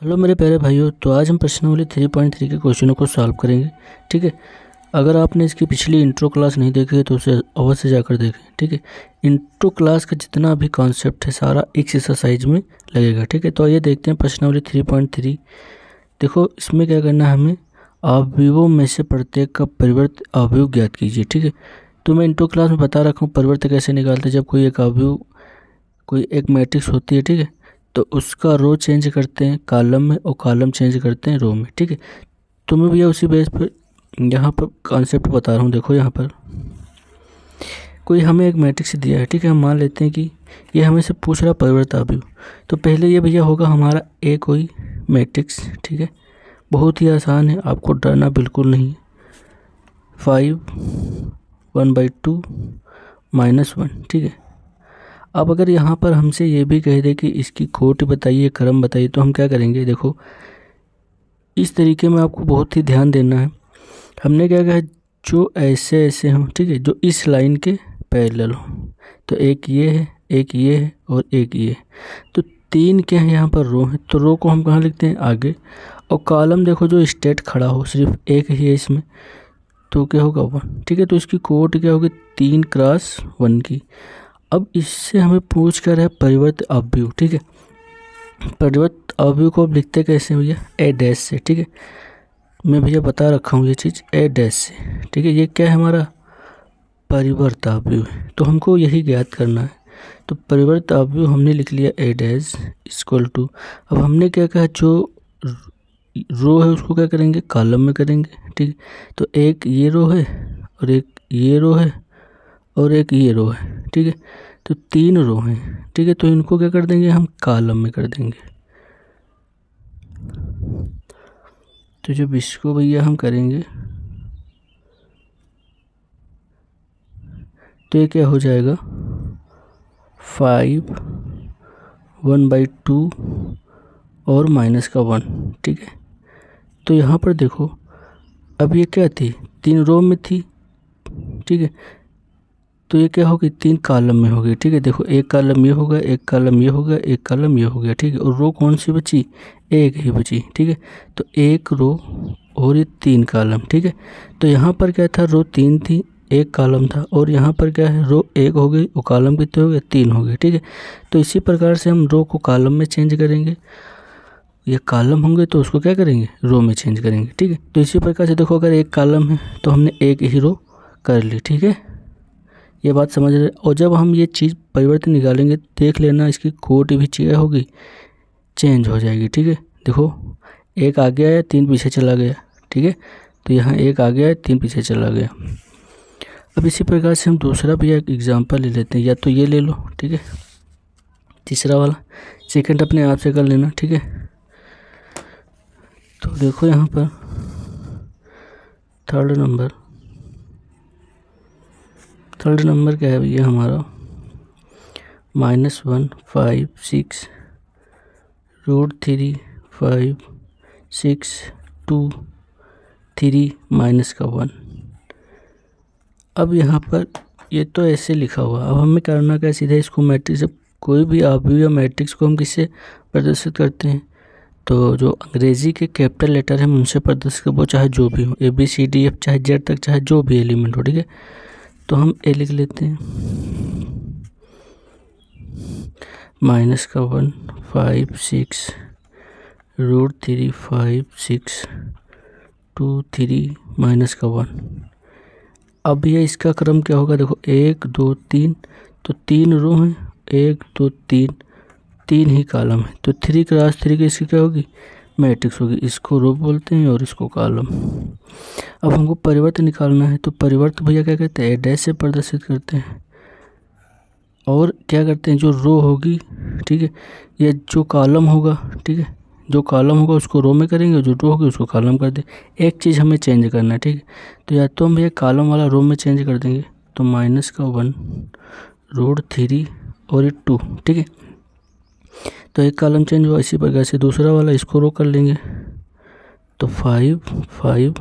Hello मेरे प्यारे भाइयों। तो आज हम प्रश्नावली 3.3 के क्वेश्चनों को सॉल्व करेंगे। ठीक है, अगर आपने इसकी पिछली इंट्रो क्लास नहीं देखी है तो उसे अवश्य जाकर देखें। ठीक है, इंट्रो क्लास का जितना भी कॉन्सेप्ट है सारा एक एक्सरसाइज में लगेगा। ठीक है, तो आइए देखते हैं प्रश्नावली 3.3। देखो इसमें क्या करना है, हमें अवयवों में से प्रत्येक का परिवर्त अवयव ज्ञात कीजिए। ठीक है, तो मैं इंट्रो क्लास में बता रखा हूँ परिवर्त कैसे निकालते हैं। जब कोई एक अवयव कोई एक मैट्रिक्स होती है, ठीक है, तो उसका रो चेंज करते हैं कॉलम में और कॉलम चेंज करते हैं रो में। ठीक है, तो मैं भैया उसी बेस पर यहाँ पर कॉन्सेप्ट बता रहा हूँ। देखो यहाँ पर कोई हमें एक मैट्रिक्स दिया है। ठीक है, हम मान लेते हैं कि ये हमें से पूछ रहा परिवर्त अवयव। तो पहले ये भैया होगा हमारा ए कोई मैट्रिक्स। ठीक है, बहुत ही आसान है, आपको डरना बिल्कुल नहीं है। 5 1/2 -1। ठीक है, अब अगर यहाँ पर हमसे ये भी कह दे कि इसकी कोटि बताइए, क्रम बताइए, तो हम क्या करेंगे। देखो इस तरीके में आपको बहुत ही ध्यान देना है। हमने क्या कहा, जो ऐसे ऐसे हों, ठीक है, जो इस लाइन के पैरेलल हो। तो एक ये है, एक ये है और एक ये है। तो तीन क्या है यहाँ पर रो है, तो रो को हम कहाँ लिखते हैं आगे। और कॉलम देखो जो स्ट्रेट खड़ा हो, सिर्फ एक ही है इसमें, तो क्या होगा 1। ठीक है, तो इसकी कोट क्या होगी 3x1 की। अब इससे हमें पूछ कर है परिवर्त अवयव। ठीक है, परिवर्त अवयव को अब लिखते कैसे भैया, ए डैश से। ठीक है, मैं भैया बता रखा हूँ ये चीज़ ए डैश से। ठीक है, ये क्या है हमारा परिवर्त अवयव है, तो हमको यही ज्ञात करना है। तो परिवर्त अवयव हमने लिख लिया ए डैश इक्वल टू। अब हमने क्या कहा, जो रो है उसको क्या करेंगे कॉलम में करेंगे। ठीक है, तो एक ये रो है और एक ये रो है और एक ये रो है। ठीक है, तो तीन रो हैं। ठीक है, तो इनको क्या कर देंगे हम कॉलम में कर देंगे। तो जब इसको भैया हम करेंगे तो ये क्या हो जाएगा 5 1/2 और -1। ठीक है, तो यहाँ पर देखो अब ये क्या थी, तीन रो में थी। ठीक है, तो ये क्या होगी तीन कॉलम में होगी। ठीक है, देखो एक कॉलम ये हो गया, एक कॉलम ये हो गया, एक कॉलम ये हो गया। ठीक है, और रो कौन सी बची, एक ही बची। ठीक है, तो एक रो और ये तीन कॉलम। ठीक है, तो यहाँ पर क्या था, रो तीन थी, एक कॉलम था, और यहाँ पर क्या है, रो एक हो गई और कॉलम कितने हो गए, तीन हो गए। ठीक है, तो इसी प्रकार से हम रो को कॉलम में चेंज करेंगे, ये कॉलम होंगे तो उसको क्या करेंगे रो में चेंज करेंगे। ठीक है, तो इसी प्रकार से देखो अगर एक कॉलम है तो हमने एक ही रो कर ली। ठीक है, ये बात समझ रहे। और जब हम ये चीज़ परिवर्तन निकालेंगे देख लेना इसकी कोट भी चेंज होगी, चेंज हो जाएगी। ठीक है, देखो एक आगे आया तीन पीछे चला गया। ठीक है, तो यहाँ एक आगे आया तीन पीछे चला गया। अब इसी प्रकार से हम दूसरा भी एक एग्जांपल ले लेते हैं, या तो ये ले लो। ठीक है, तीसरा वाला, सेकंड अपने आप से कर लेना। ठीक है, तो देखो यहाँ पर थर्ड नंबर क्या है भैया हमारा -1 5 6 √3 5 6 2 3 -1। अब यहाँ पर ये तो ऐसे लिखा हुआ, अब हमें करना क्या, सीधा इसको मैट्रिक्स, कोई भी अवयव या मैट्रिक्स को हम किससे प्रदर्शित करते हैं, तो जो अंग्रेजी के कैपिटल लेटर हैं उनसे प्रदर्शित कर, वो चाहे जो भी हो, ABCDF चाहे Z तक, चाहे जो भी एलिमेंट हो। ठीक है, तो हम ए लिख लेते हैं -1 5 6 √3 5 6 2 3 -1। अब ये इसका क्रम क्या होगा, देखो 1 2 3, तो तीन रो हैं, 1 2 3, तीन ही कॉलम है, तो 3x3 की इसकी क्या होगी मैट्रिक्स होगी। इसको रो बोलते हैं और इसको कॉलम। अब हमको परिवर्त निकालना है, तो परिवर्त भैया क्या कहते हैं, ए डैश से प्रदर्शित करते हैं। और क्या करते हैं, जो रो होगी, ठीक है, ये जो कॉलम होगा, ठीक है, जो कॉलम होगा उसको रो में करेंगे, जो रो होगी उसको कॉलम कर दें। एक चीज़ हमें चेंज करना है। ठीक है, तो या तो हम भैया कॉलम वाला रो में चेंज कर देंगे, तो -1 √3 और ये 2। ठीक है, तो एक कॉलम चेंज हुआ। इसी प्रकार से दूसरा वाला इसको रो कर लेंगे, तो 5 5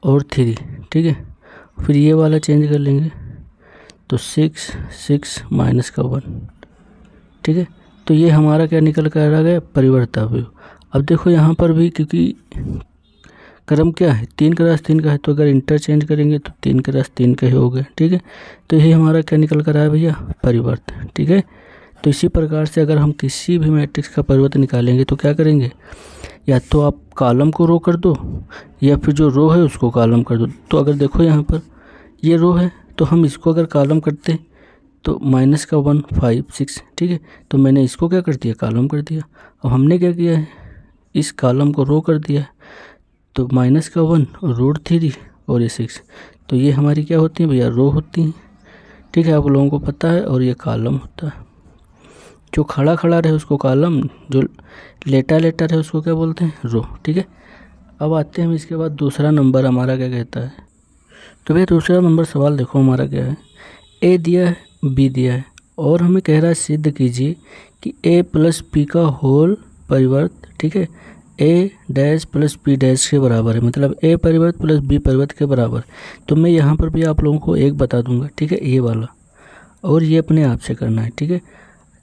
और 3। ठीक है, फिर ये वाला चेंज कर लेंगे, तो 6 6 -1। ठीक है, तो ये हमारा क्या निकल कर आ गया, परिवर्त अवयव। अब देखो यहाँ पर भी, क्योंकि क्रम क्या है 3x3 का है, तो अगर इंटरचेंज करेंगे तो 3x3 का ही हो गया, ठीक है। तो यही हमारा क्या निकल कर आया भैया, परिवर्त, ठीक है। तो इसी प्रकार से अगर हम किसी भी मैट्रिक्स का परिवर्त निकालेंगे तो क्या करेंगे, या तो आप कॉलम को रो कर दो या फिर जो रो है उसको कॉलम कर दो। तो अगर देखो यहाँ पर ये रो है तो हम इसको अगर कॉलम करते तो माइनस का 1 5 6, ठीक है। तो मैंने इसको क्या कर दिया, कॉलम कर दिया। अब हमने क्या किया है, इस कॉलम को रो कर दिया है, तो माइनस का 1 √3 और ये 6, तो ये हमारी क्या होती है भैया, रो होती हैं, ठीक है। आप लोगों को पता है। और ये कॉलम होता है, जो खड़ा खड़ा रहे उसको कॉलम, जो लेटा लेटा रहे उसको क्या बोलते हैं, रो, ठीक है। अब आते हैं हम इसके बाद दूसरा नंबर हमारा क्या कहता है। तो भैया दूसरा नंबर सवाल देखो हमारा क्या है, ए दिया है, बी दिया है, और हमें कह रहा है सिद्ध कीजिए कि a + b का होल परिवर्त, ठीक है, a डैश + b डैश के बराबर है, मतलब a परिवर्त + b परिवर्त के बराबर। तो मैं यहाँ पर भी आप लोगों को एक बता दूंगा, ठीक है, ये वाला, और ये अपने आप से करना है, ठीक है।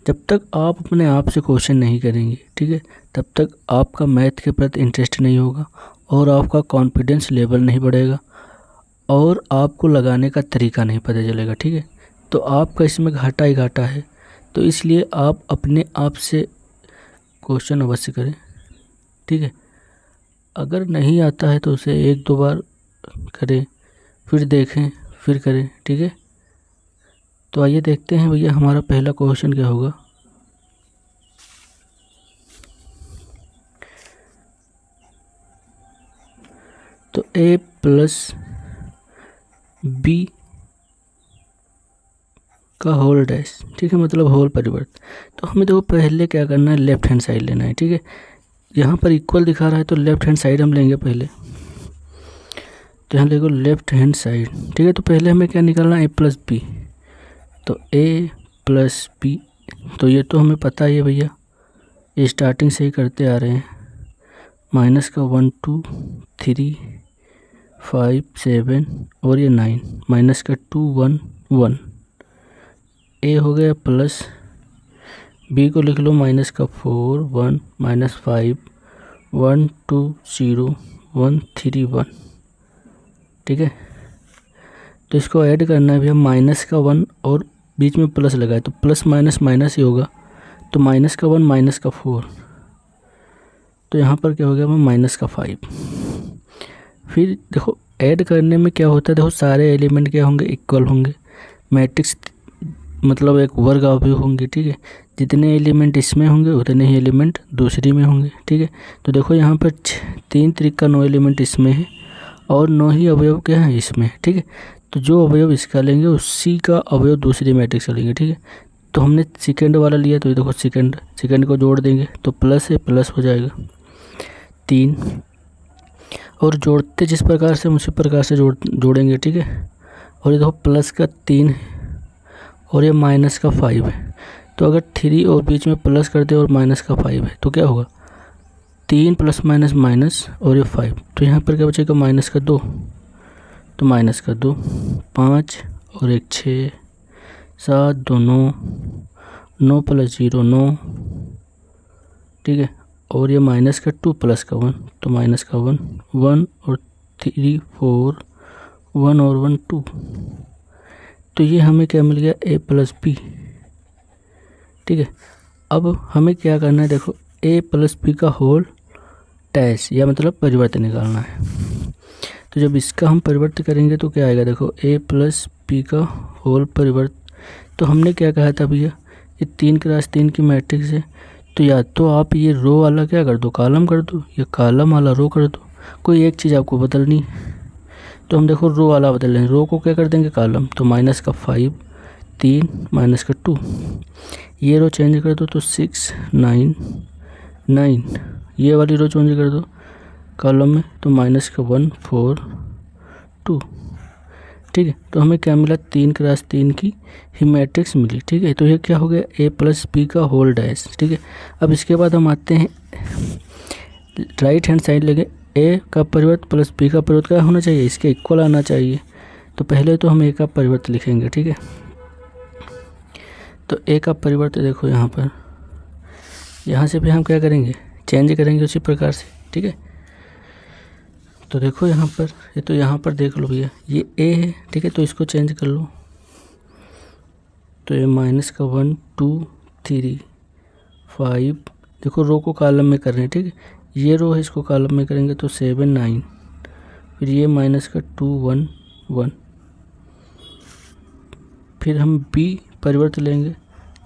जब तक आप अपने आप से क्वेश्चन नहीं करेंगे, ठीक है, तब तक आपका मैथ के प्रति इंटरेस्ट नहीं होगा और आपका कॉन्फिडेंस लेवल नहीं बढ़ेगा और आपको लगाने का तरीका नहीं पता चलेगा, ठीक है। तो आपका इसमें घाटा ही घाटा है। तो इसलिए आप अपने आप से क्वेश्चन अवश्य करें, ठीक है। अगर नहीं आता है तो उसे 1-2 बार करें, फिर देखें, फिर करें, ठीक है। तो आइए देखते हैं भैया हमारा पहला क्वेश्चन क्या होगा। तो a + b का होल डैश, ठीक है, मतलब होल परिवर्त। तो हमें देखो पहले क्या करना है, लेफ्ट हैंड साइड लेना है, ठीक है। यहाँ पर इक्वल दिखा रहा है तो लेफ्ट हैंड साइड हम लेंगे पहले। तो यहाँ देखो लेफ्ट हैंड साइड, ठीक है। तो पहले हमें क्या निकालना है, a + b। तो a + b, तो ये तो हमें पता ही है भैया, ये स्टार्टिंग से ही करते आ रहे हैं। माइनस का 1 2 3 5 7 और ये 9, माइनस का 2 1 1, a हो गया प्लस b को लिख लो माइनस का 4 1 -5 1 2 0 1 3 1, ठीक है। तो इसको ऐड करना है भैया, माइनस का 1 और बीच में प्लस लगाए तो प्लस माइनस माइनस ही होगा। तो माइनस का 1 माइनस का 4, तो यहाँ पर क्या हो गया, माइनस का 5। फिर देखो ऐड करने में क्या होता है, देखो सारे एलिमेंट क्या होंगे, इक्वल होंगे। मैट्रिक्स मतलब एक वर्ग अवयव होंगे, ठीक है। जितने एलिमेंट इसमें होंगे उतने ही एलिमेंट दूसरी में होंगे, ठीक है। तो देखो यहाँ पर 3 त्रिक 9 एलिमेंट इसमें है और 9 ही अवयव क्या है इसमें, ठीक है। तो जो अवयव इसका लेंगे उसी का अवयव दूसरी मैट्रिक्स का लेंगे, ठीक है। तो हमने सेकंड वाला लिया, तो ये देखो सेकंड को जोड़ देंगे तो प्लस है, प्लस हो जाएगा 3, और जोड़ते जिस प्रकार से उसी प्रकार से जोड़ेंगे, ठीक है। और ये देखो प्लस का 3 है और ये माइनस का 5 है। तो अगर 3 और बीच में प्लस कर दे और माइनस का 5 है तो क्या होगा, 3 प्लस माइनस माइनस और ये 5, तो यहाँ पर क्या बचेगा, माइनस का 2, तो माइनस का 2 5 और 1 6 7 2 9 9 + 0 9, ठीक है। और ये माइनस का 2 प्लस का 1, तो माइनस का 1 1 और 3 4 1 और 1 2। तो ये हमें क्या मिल गया, a + b, ठीक है। अब हमें क्या करना है, देखो a + b का होल डैश, या मतलब परिवर्त निकालना है। तो जब इसका हम परिवर्त करेंगे तो क्या आएगा, देखो a + b का होल परिवर्त। तो हमने क्या कहा था भैया, ये 3x3 की मैट्रिक्स है, तो या तो आप ये रो वाला क्या कर दो, कॉलम कर दो, या कॉलम वाला रो कर दो, कोई एक चीज़ आपको बदलनी है। तो हम देखो रो वाला बदल लेंगे, रो को क्या कर देंगे कॉलम, तो माइनस का 5 3 माइनस का 2, ये रो चेंज कर दो तो 6 9 9, ये वाली रो चेंज कर दो कॉलम में तो माइनस का 1 4 2, ठीक है। तो हमें क्या मिला, 3x3 की ही मैट्रिक्स मिली, ठीक है। तो ये क्या हो गया, a + b का होल डैश, ठीक है। अब इसके बाद हम आते हैं राइट हैंड साइड लेंगे, a का परिवर्त प्लस b का परिवर्त क्या होना चाहिए, इसके इक्वल आना चाहिए। तो पहले तो हम a का परिवर्त लिखेंगे, ठीक है। तो a का परिवर्त देखो यहाँ पर यहाँ से भी हम क्या करेंगे, चेंज करेंगे उसी प्रकार से, ठीक है। तो देखो यहाँ पर, ये तो यहाँ पर देख लो भैया, ये ए है, ठीक है, तो इसको चेंज कर लो। तो ये माइनस का 1 2 3 5, देखो रो को कॉलम में कर रहे हैं, ठीक है। ये रो है, इसको कॉलम में करेंगे तो 7 9, फिर ये माइनस का 2 1 1, फिर हम बी परिवर्त लेंगे।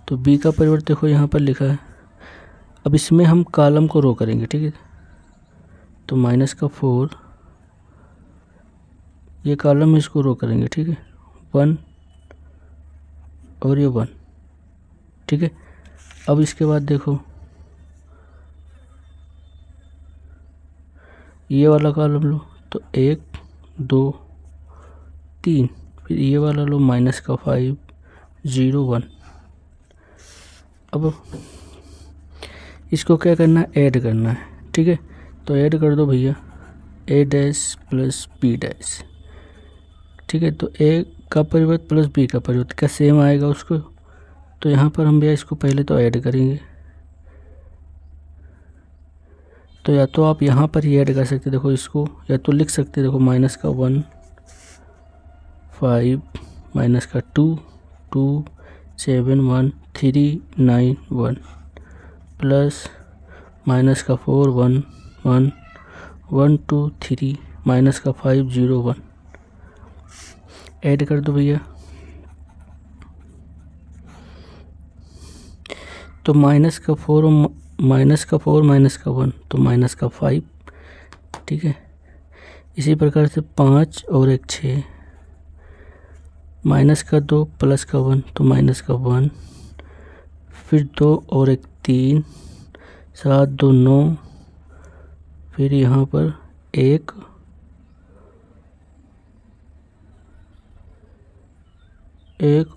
तो बी का परिवर्त देखो यहाँ पर लिखा है। अब इसमें हम कॉलम को रो करेंगे, ठीक है। तो माइनस का 4, ये कॉलम में इसको रो करेंगे, ठीक है, 1 और ये 1, ठीक है। अब इसके बाद देखो ये वाला कॉलम लो, तो 1 2 3, फिर ये वाला लो माइनस का 5 0 1। अब इसको क्या करना है, ऐड करना है, ठीक है। तो ऐड कर दो भैया, ए डैश प्लस बी डैश, ठीक है। तो ए का परिवर्त प्लस बी का परिवर्त क्या सेम आएगा उसको। तो यहाँ पर हम भैया इसको पहले तो ऐड करेंगे। तो या तो आप यहाँ पर ही ऐड कर सकते, देखो इसको, या तो लिख सकते देखो माइनस का 1 5 माइनस का 2 2 7 1 3 9 1 प्लस माइनस का 4 1 1 1 2 3 माइनस का 5 0 1, ऐड कर दो भैया। तो माइनस का 4 माइनस का 1 तो माइनस का 5, ठीक है। इसी प्रकार से 5 और 1 6, माइनस का 2 प्लस का 1 तो माइनस का 1, फिर 2 और 1 3, 7 2 9, फिर यहाँ पर 1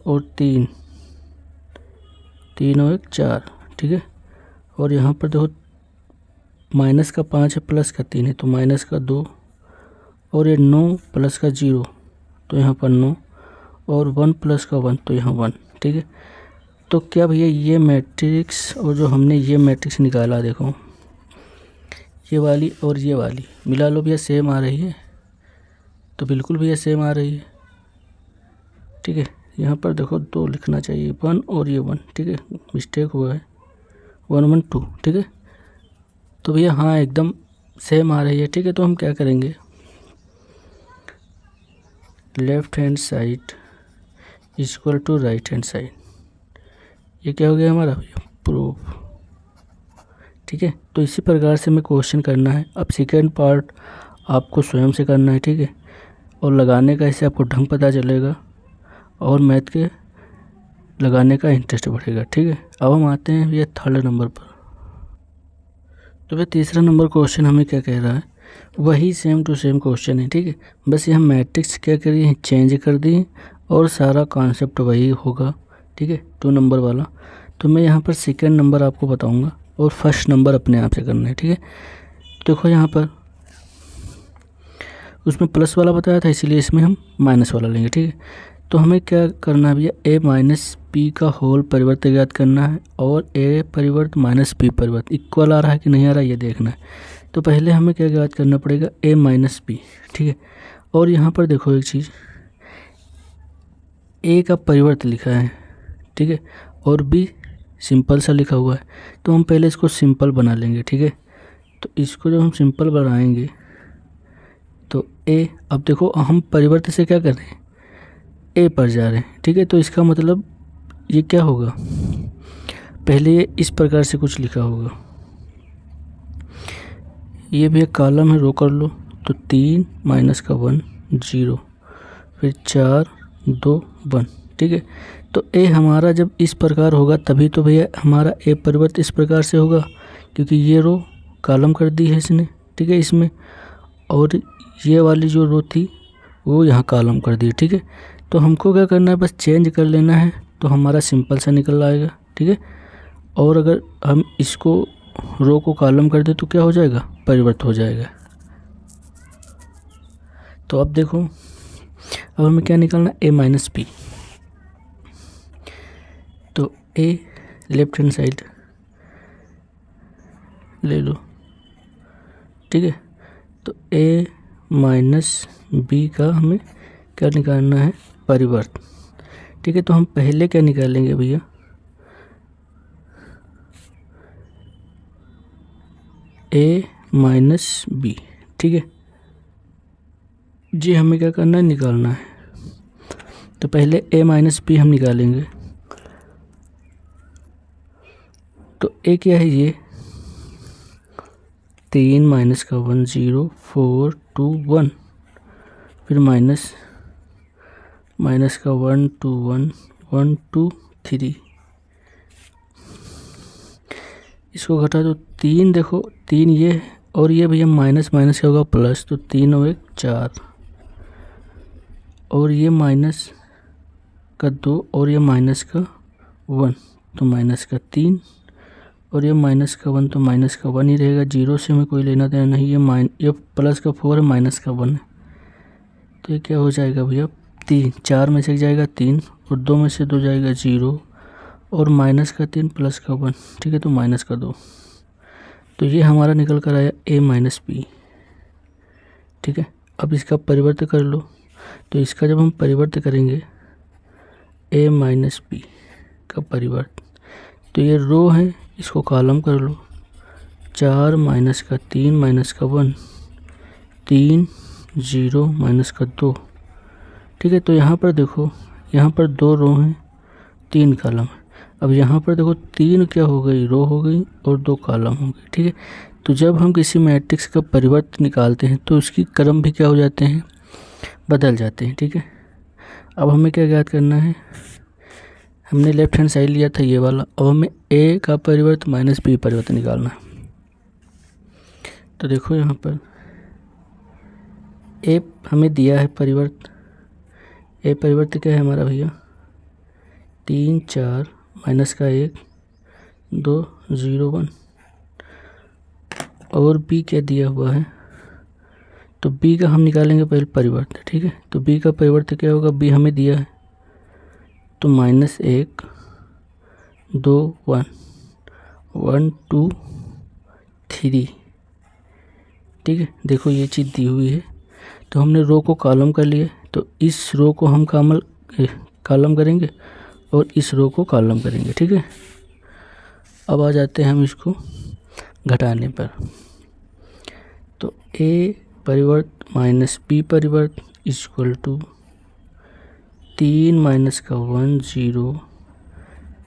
और 3 3 और 1 4, ठीक है। और यहाँ पर देखो माइनस का 5 है प्लस का 3 है तो माइनस का 2, और ये 9 प्लस का 0 तो यहाँ पर 9, और 1 प्लस का 1 तो यहाँ 1, ठीक है। तो क्या भैया ये मैट्रिक्स और जो हमने ये मैट्रिक्स निकाला, देखो ये वाली और ये वाली मिला लो भैया, सेम आ रही है। तो बिल्कुल भैया सेम आ रही है, ठीक है। यहाँ पर देखो 2 लिखना चाहिए, 1 और ये 1, ठीक है, मिस्टेक हुआ है, 1 1 2, ठीक है। तो भैया हाँ एकदम सेम आ रही है, ठीक है। तो हम क्या करेंगे, left hand side equal to right hand side, ये क्या हो गया हमारा भैया, प्रूफ, ठीक है। तो इसी प्रकार से हमें क्वेश्चन करना है। अब सेकेंड पार्ट आपको स्वयं से करना है, ठीक है, और लगाने का इससे आपको ढंग पता चलेगा और मैथ के लगाने का इंटरेस्ट बढ़ेगा, ठीक है। अब हम आते हैं ये थर्ड नंबर पर। तो वह तीसरा नंबर क्वेश्चन हमें क्या कह रहा है, वही सेम टू सेम क्वेश्चन है, ठीक है। बस ये हम मैट्रिक्स क्या करिए हैं, चेंज कर दिए और सारा कॉन्सेप्ट वही होगा, ठीक है, 2 नंबर वाला। तो मैं यहाँ पर सेकेंड नंबर आपको बताऊँगा और फर्स्ट नंबर अपने आप से करना है, ठीक है। देखो यहाँ पर उसमें प्लस वाला बताया था, इसीलिए इसमें हम माइनस वाला लेंगे, ठीक है। तो हमें क्या करना है भैया, ए माइनस पी का होल परिवर्त ज्ञात करना है और ए परिवर्त माइनस पी परिवर्त इक्वल आ रहा है कि नहीं आ रहा है ये देखना है। तो पहले हमें क्या ज्ञात करना पड़ेगा, ए माइनस पी, ठीक है। और यहाँ पर देखो एक चीज़, ए का परिवर्त लिखा है, ठीक है, और बी सिंपल सा लिखा हुआ है। तो हम पहले इसको सिंपल बना लेंगे, ठीक है। तो इसको जब हम सिंपल बनाएंगे तो ए, अब देखो हम परिवर्त से क्या कर रहे हैं, ए पर जा रहे हैं, ठीक है। तो इसका मतलब ये क्या होगा, पहले ये इस प्रकार से कुछ लिखा होगा, ये भी एक कॉलम है, रो कर लो। तो 3 माइनस का 1 0, फिर 4 2 1, ठीक है। तो ए हमारा जब इस प्रकार होगा तभी तो भैया हमारा ए परिवर्त इस प्रकार से होगा, क्योंकि ये रो कॉलम कर दी है इसने, ठीक है, इसमें, और ये वाली जो रो थी वो यहाँ कॉलम कर दी, ठीक है। तो हमको क्या करना है, बस चेंज कर लेना है तो हमारा सिंपल सा निकल आएगा, ठीक है। और अगर हम इसको रो को कॉलम कर दे तो क्या हो जाएगा, परिवर्त हो जाएगा। तो अब देखो, अब हमें क्या निकालना, ए माइनस पी। तो ए लेफ्ट हैंड साइड ले लो, ठीक है। तो a माइनस बी का हमें क्या निकालना है, परिवर्त, ठीक है। तो हम पहले क्या निकालेंगे भैया, a माइनस बी, ठीक है। जी हमें क्या करना है, निकालना है। तो पहले a माइनस बी हम निकालेंगे। तो a क्या है, ये 3 माइनस का 1 0 4 2 1, फिर माइनस का 1 2 1 1 2 3, इसको घटा तो 3, देखो 3 ये और ये भैया माइनस माइनस क्या होगा, प्लस, तो 3 और 1 4, और ये माइनस का 2 और ये माइनस का 1, तो माइनस का 3, और ये माइनस का 1, तो माइनस का 1 ही रहेगा। 0 से हमें कोई लेना देना नहीं, ये प्लस का 4 है, माइनस का 1 है। तो ये क्या हो जाएगा भैया, 3, 4 में से जाएगा 3 और 2 में से 2 जाएगा 0, और माइनस का 3 प्लस का 1, ठीक है, तो माइनस का 2। तो ये हमारा निकल कर आया a माइनस बी, ठीक है। अब इसका परिवर्तन कर लो। तो इसका जब हम परिवर्तन करेंगे a माइनस बी का परिवर्तन, तो ये रो है, इसको कॉलम कर लो। 4 माइनस का 3 माइनस का 1, 3 0 माइनस का 2, ठीक है। तो यहाँ पर देखो, यहाँ पर 2 रो हैं, 3 कॉलम है। अब यहाँ पर देखो 3 क्या हो गई, रो हो गई, और 2 कॉलम हो गई, ठीक है। तो जब हम किसी मैट्रिक्स का परिवर्तन निकालते हैं तो उसकी क्रम भी क्या हो जाते हैं, बदल जाते हैं, ठीक है। अब हमें क्या ज्ञात करना है, हमने लेफ्ट हैंड साइड लिया था ये वाला, अब हमें a का परिवर्तन माइनस बी परिवर्तन निकालना है। तो देखो यहाँ पर a हमें दिया है परिवर्तन, a परिवर्तन क्या है हमारा भैया, 3 4 माइनस का 1 2 0 1, और b क्या दिया हुआ है, तो b का हम निकालेंगे पहले परिवर्तन, ठीक है। तो b का परिवर्तन क्या होगा, b हमें दिया है, तो माइनस 1 2 1 1 2 3, ठीक है। देखो ये चीज़ दी हुई है, तो हमने रो को कॉलम कर लिया, तो इस रो को हम कॉलम करेंगे और इस रो को कॉलम करेंगे, ठीक है। अब आ जाते हैं हम इसको घटाने पर। तो a परिवर्त माइनस b परिवर्त इक्वल टू 3 माइनस का 1 0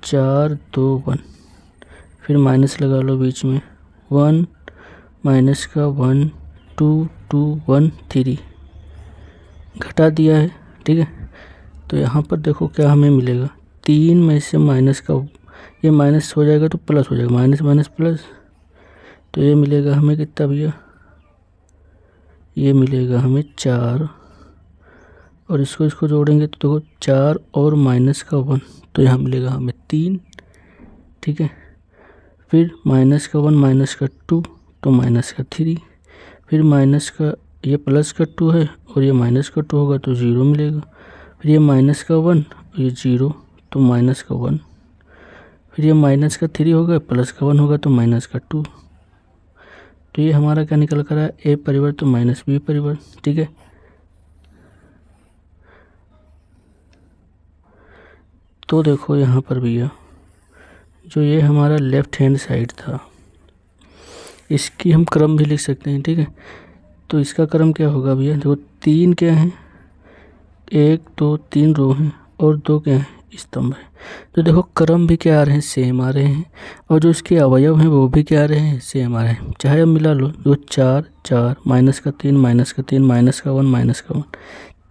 4 2 1, फिर माइनस लगा लो बीच में, 1 माइनस का 1 2 2 1 3, घटा दिया है, ठीक है। तो यहाँ पर देखो क्या हमें मिलेगा, 3 में से माइनस का, ये माइनस हो जाएगा तो प्लस हो जाएगा, माइनस माइनस प्लस, तो ये मिलेगा हमें कितना भैया, ये मिलेगा हमें 4, और इसको जोड़ेंगे तो देखो 4 और माइनस का 1, तो यहाँ मिलेगा हमें 3, ठीक है। फिर माइनस का 1 माइनस का 2, तो माइनस का 3, फिर माइनस का, ये प्लस का 2 है और ये माइनस का 2 होगा तो 0 मिलेगा, फिर ये माइनस का 1 और ये 0, तो माइनस का 1, फिर ये माइनस का 3 होगा, प्लस का 1 होगा तो माइनस का 2। तो ये हमारा क्या निकल कर है, a परिवर्तन माइनस b परिवर्तन, ठीक है। तो देखो यहाँ पर भैया, जो ये हमारा लेफ्ट हैंड साइड था, इसकी हम क्रम भी लिख सकते हैं, ठीक है। तो इसका क्रम क्या होगा भैया, देखो 3 क्या हैं, 1 2 3 रो हैं और 2 क्या हैं, स्तंभ है। तो देखो क्रम भी क्या आ रहे हैं, सेम आ रहे हैं, और जो इसके अवयव हैं वो भी क्या आ रहे हैं, सेम आ रहे हैं। चाहे अब मिला लो, जो 4 4 माइनस का 3 माइनस का 3 माइनस का 1 माइनस का 1,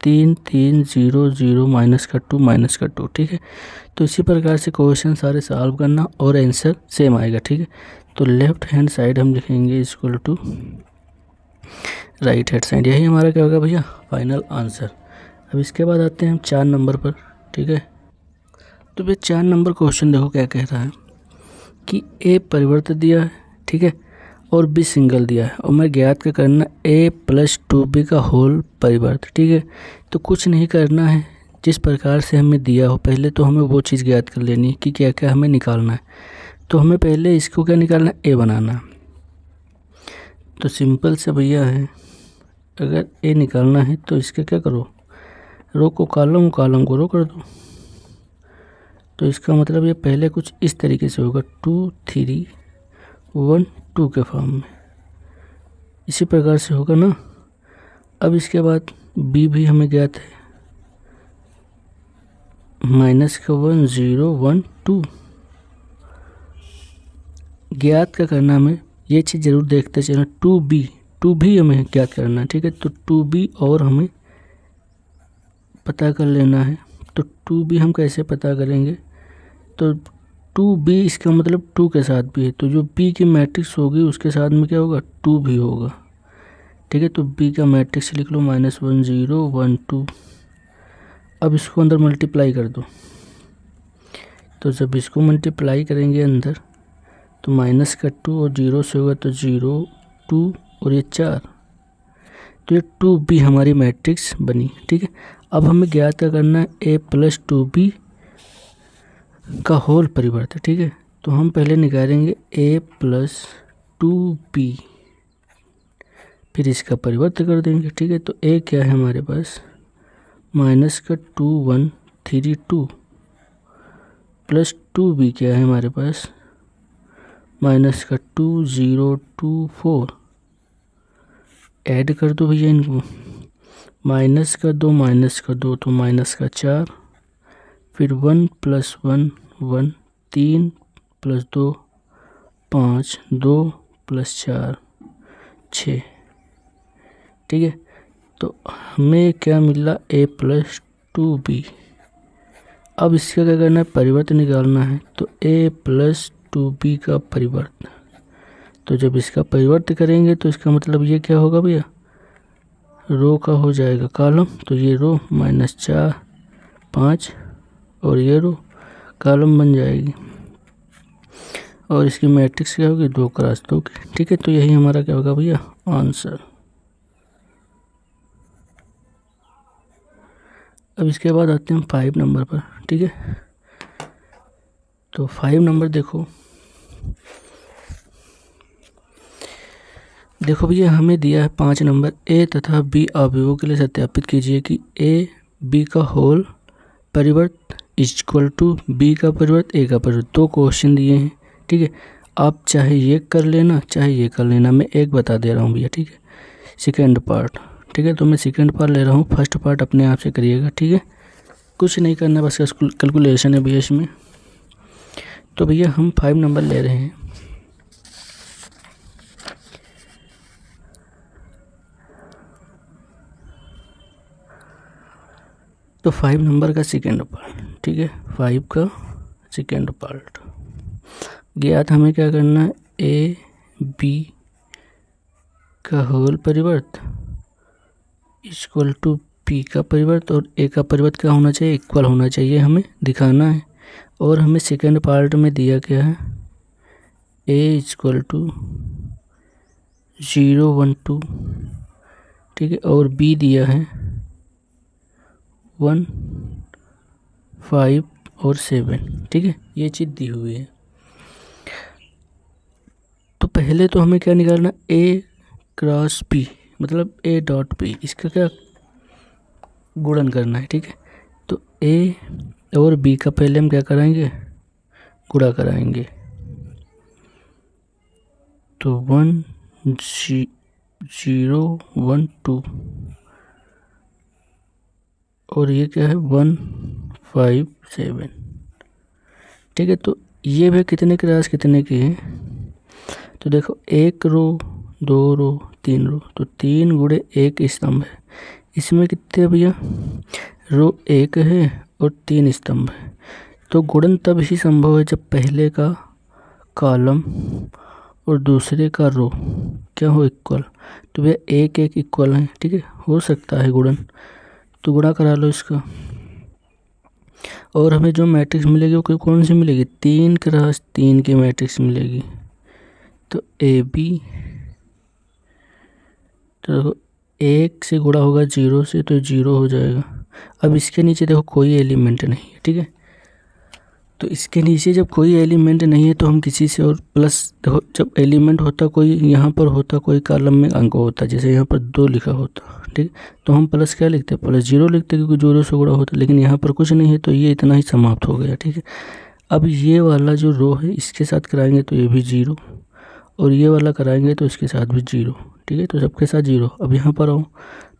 3 3 0 0 माइनस का 2 माइनस का 2, ठीक है। तो इसी प्रकार से क्वेश्चन सारे सॉल्व करना और आंसर सेम आएगा, ठीक है। तो लेफ्ट हैंड साइड हम लिखेंगे equal to right hand side, यही हमारा क्या होगा भैया, फाइनल आंसर। अब इसके बाद आते हैं हम 4 नंबर पर, ठीक है। तो भैया 4 नंबर क्वेश्चन देखो क्या कह रहा है कि a परिवर्तित दिया है, ठीक है, और b सिंगल दिया है, और मैं ज्ञात क्या करना, a प्लस 2b का होल परिवर्त, ठीक है। तो कुछ नहीं करना है, जिस प्रकार से हमें दिया हो पहले तो हमें वो चीज़ ज्ञात कर लेनी है कि क्या क्या हमें निकालना है। तो हमें पहले इसको क्या निकालना है, a बनाना है। तो सिंपल से भैया है, अगर ए निकालना है तो इसका क्या करो, रो को कॉलम को रो कर दो। तो इसका मतलब ये पहले कुछ इस तरीके से होगा 2 3 1 2 के फॉर्म में, इसी प्रकार से होगा ना। अब इसके बाद बी भी हमें ज्ञात है, माइनस का 1 0 1 2 ज्ञात का करना हमें, ये चीज़ ज़रूर देखते चलना। 2b हमें ज्ञात करना है, ठीक है। तो 2b और हमें पता कर लेना है। तो 2b हम कैसे पता करेंगे, तो 2b इसका मतलब 2 के साथ भी है, तो जो b की मैट्रिक्स होगी उसके साथ में क्या होगा, 2 भी होगा, ठीक है। तो b का मैट्रिक्स लिख लो -1 0 1 2। अब इसको अंदर मल्टीप्लाई कर दो, तो जब इसको मल्टीप्लाई करेंगे अंदर, तो माइनस का 2 और 0 से होगा तो 0 2 और ये 4, तो ये 2b हमारी मैट्रिक्स बनी, ठीक है। अब हमें ज्ञात क्या करना है, a + 2b का होल परिवर्त, ठीक है। तो हम पहले निकालेंगे a + 2b, फिर इसका परिवर्त कर देंगे, ठीक है। तो a क्या है हमारे पास, माइनस का 2 1 3 2 प्लस 2b क्या है हमारे पास, माइनस का 2 0 2 4। ऐड कर दो भैया इनको, माइनस का 2 तो माइनस का 4, फिर 1 + 1 1 3 + 2 5 2 + 4 6, ठीक है। तो हमें क्या मिला, a + 2b। अब इसका क्या करना है, परिवर्त निकालना है। तो a + 2b का परिवर्त, तो जब इसका परिवर्त करेंगे तो इसका मतलब ये क्या होगा भैया, रो का हो जाएगा कॉलम, तो ये रो -4 5 और ये रो कॉलम बन जाएगी, और इसकी मैट्रिक्स क्या होगी, 2 × 2 की, ठीक है। तो यही हमारा क्या होगा भैया, आंसर। अब इसके बाद आते हैं 5 नंबर पर, ठीक है। तो 5 नंबर देखो भैया, हमें दिया है 5 नंबर, a तथा b अवयवों के लिए सत्यापित कीजिए कि a b का होल परिवर्त इक्वल टू b का परिवर्त a का परिवर्त। 2 क्वेश्चन दिए हैं, ठीक है। आप चाहे ये कर लेना चाहे ये कर लेना, मैं एक बता दे रहा हूँ भैया, ठीक है। सेकेंड पार्ट, ठीक है। तो मैं सेकेंड पार्ट ले रहा हूँ, फर्स्ट पार्ट अपने आप से करिएगा, ठीक है। कुछ नहीं करना, बस कैलकुलेशन है भैया इसमें। तो भैया हम 5 नंबर ले रहे हैं। तो 5 नंबर का सेकेंड पार्ट, ठीक है, 5 का सेकेंड पार्ट ज्ञात हमें क्या करना है, a b का होल परिवर्त इक्वल टू p का परिवर्त, और a का परिवर्त क्या होना चाहिए, इक्वल होना चाहिए, हमें दिखाना है। और हमें सेकेंड पार्ट में दिया क्या है, a = 0 1 2, ठीक है, और b दिया है 1 5 और 7, ठीक है। ये चीज़ दी हुई है। तो पहले तो हमें क्या निकालना, a × b मतलब a.p, इसका क्या गुणन करना है, ठीक है। तो a और b का पहले हम क्या कराएंगे, गुणा कराएंगे। तो 1 0 1 2 और ये क्या है 1 5 7, ठीक है। तो ये भी कितने के रास कितने की हैं, तो देखो 1 रो 2 रो 3 रो, तो 3 × 1 स्तंभ है। इसमें कितने भैया, रो 1 है और 3 स्तंभ है। तो गुणन तब ही संभव है जब पहले का कॉलम और दूसरे का रो क्या हो, इक्वल। तो भैया 1 1 इक्वल है, ठीक है, हो सकता है गुणन, तो गुणा करा लो इसका। और हमें जो मैट्रिक्स मिलेगी वो कौन सी मिलेगी, 3 × 3 की मैट्रिक्स मिलेगी। तो ए बी, तो देखो 1 से गुणा होगा 0 से, तो 0 हो जाएगा। अब इसके नीचे देखो कोई एलिमेंट नहीं है, ठीक है। तो इसके नीचे जब कोई एलिमेंट नहीं है तो हम किसी से और प्लस, देखो जब एलिमेंट होता कोई, यहाँ पर होता कोई कॉलम में अंक होता, जैसे यहाँ पर 2 लिखा होता, ठीक, तो हम प्लस क्या लिखते, प्लस 0 लिखते, क्योंकि 0 से गुणा होता, लेकिन यहाँ पर कुछ नहीं है तो ये इतना ही समाप्त हो गया। ठीक है, अब ये वाला जो रो है इसके साथ कराएंगे तो ये भी 0, और ये वाला कराएंगे तो इसके साथ भी 0। ठीक है, तो सबके साथ 0। अब यहाँ पर आओ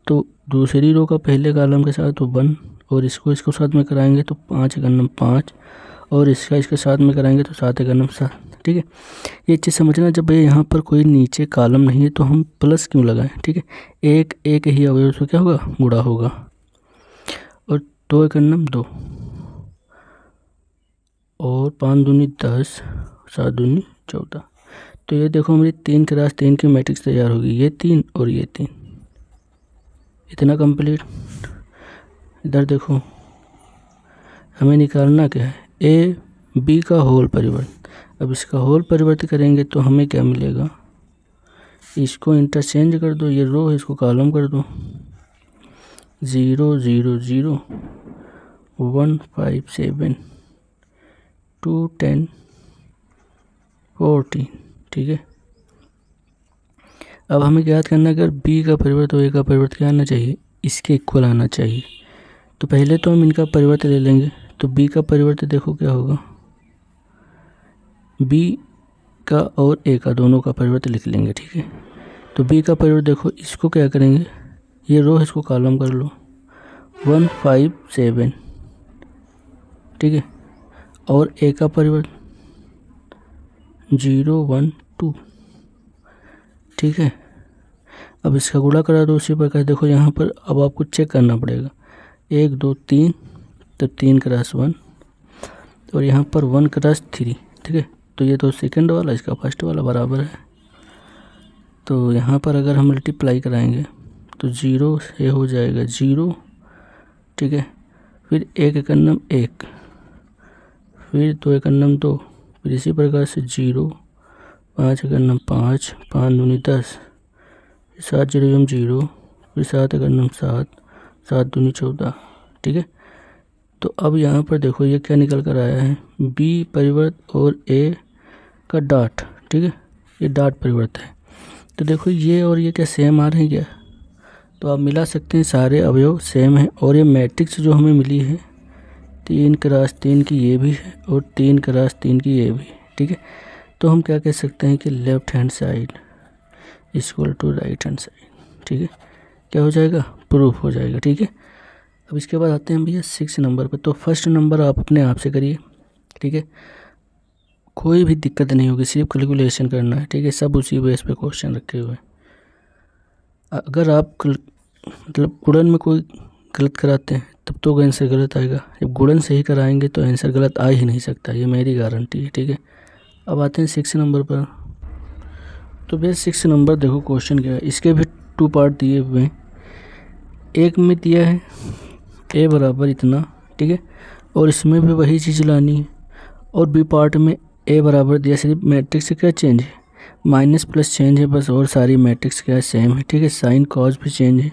तो दूसरी रो का पहले कॉलम के साथ तो 1, और इसको साथ में कराएंगे तो 5 1 5, और इसके साथ में कराएंगे तो 7 1 7। ठीक है, ये चीज़ समझना, जब यहाँ पर कोई नीचे कॉलम नहीं है तो हम प्लस क्यों लगाएं। ठीक है, एक ही अवयव से क्या होगा, गुणा होगा, और 2 1 2, और 5 दूनी 10, 7 दूनी 14। तो ये देखो हमारी 3 क्रॉस 3 की मैट्रिक्स तैयार होगी, ये 3 और ये 3, इतना कंप्लीट। इधर देखो हमें निकालना क्या है, ए बी का होल परिवर्त। अब इसका होल परिवर्तित करेंगे तो हमें क्या मिलेगा, इसको इंटरचेंज कर दो, ये रो है इसको कॉलम कर दो, 0 0 0 1 5 7 2 10 14। ठीक है, अब हमें याद करना है, अगर बी का परिवर्त और ए का परिवर्त क्या आना चाहिए, इसके इक्वल आना चाहिए। तो पहले तो हम इनका परिवर्त ले लेंगे, तो बी का परिवर्त देखो क्या होगा, बी का और ए का दोनों का परिवर्त लिख लेंगे। ठीक है, तो बी का परिवर्त देखो, इसको क्या करेंगे, ये रो इसको कॉलम कर लो, 1 5 7। ठीक है, और ए का परिवर्त 0 1 2। ठीक है, अब इसका गुणा करा दो उसी प्रकार। देखो यहाँ पर अब आपको चेक करना पड़ेगा, 1 2 3, तो 3 क्रॉस 1, और यहाँ पर 1 क्रॉस 3। ठीक है, तो ये तो सेकंड वाला इसका फर्स्ट वाला बराबर है, तो यहाँ पर अगर हम मल्टीप्लाई कराएंगे तो 0 से हो जाएगा 0। ठीक है, फिर 1 1 1, फिर 2 1 2, फिर इसी प्रकार से 0 5 1 5, 5 दूनी 10, 7 0 0, फिर 7 1 7, 7 दूनी 14। ठीक है, तो अब यहाँ पर देखो ये क्या निकल कर आया है, बी परिवर्त और ए का डॉट। ठीक है, ये डॉट परिवर्त है, तो देखो ये और ये क्या सेम आ रहे हैं क्या, तो आप मिला सकते हैं, सारे अवयव सेम हैं। और ये मैट्रिक्स जो हमें मिली है 3 क्रॉस 3 की ये भी है, और 3 क्रॉस 3 की ये भी। ठीक है, तो हम क्या कह सकते हैं कि left hand side equal to right hand side. ठीक है, क्या हो जाएगा, प्रूफ हो जाएगा। ठीक है, अब इसके बाद आते हैं भैया 6 नंबर पर। तो फर्स्ट नंबर आप अपने आप से करिए। ठीक है, कोई भी दिक्कत नहीं होगी, सिर्फ कैलकुलेशन करना है। ठीक है, सब उसी बेस पे क्वेश्चन रखे हुए हैं। अगर आप मतलब गुणन में कोई गलत कराते हैं तब तो आंसर गलत आएगा, जब गुणन सही कराएंगे तो आंसर गलत आ ही नहीं सकता, ये मेरी गारंटी है। ठीक है, अब आते हैं 6 नंबर पर। तो भैया 6 नंबर देखो क्वेश्चन क्या है, इसके भी 2 पार्ट दिए हुए हैं। एक में दिया है ए बराबर इतना, ठीक है, और इसमें भी वही चीज़ लानी है, और बी पार्ट में ए बराबर दिया, सिर्फ मैट्रिक्स से क्या चेंज है, माइनस प्लस चेंज है बस, और सारी मैट्रिक्स क्या है, सेम है। ठीक है, साइन कॉज भी चेंज है,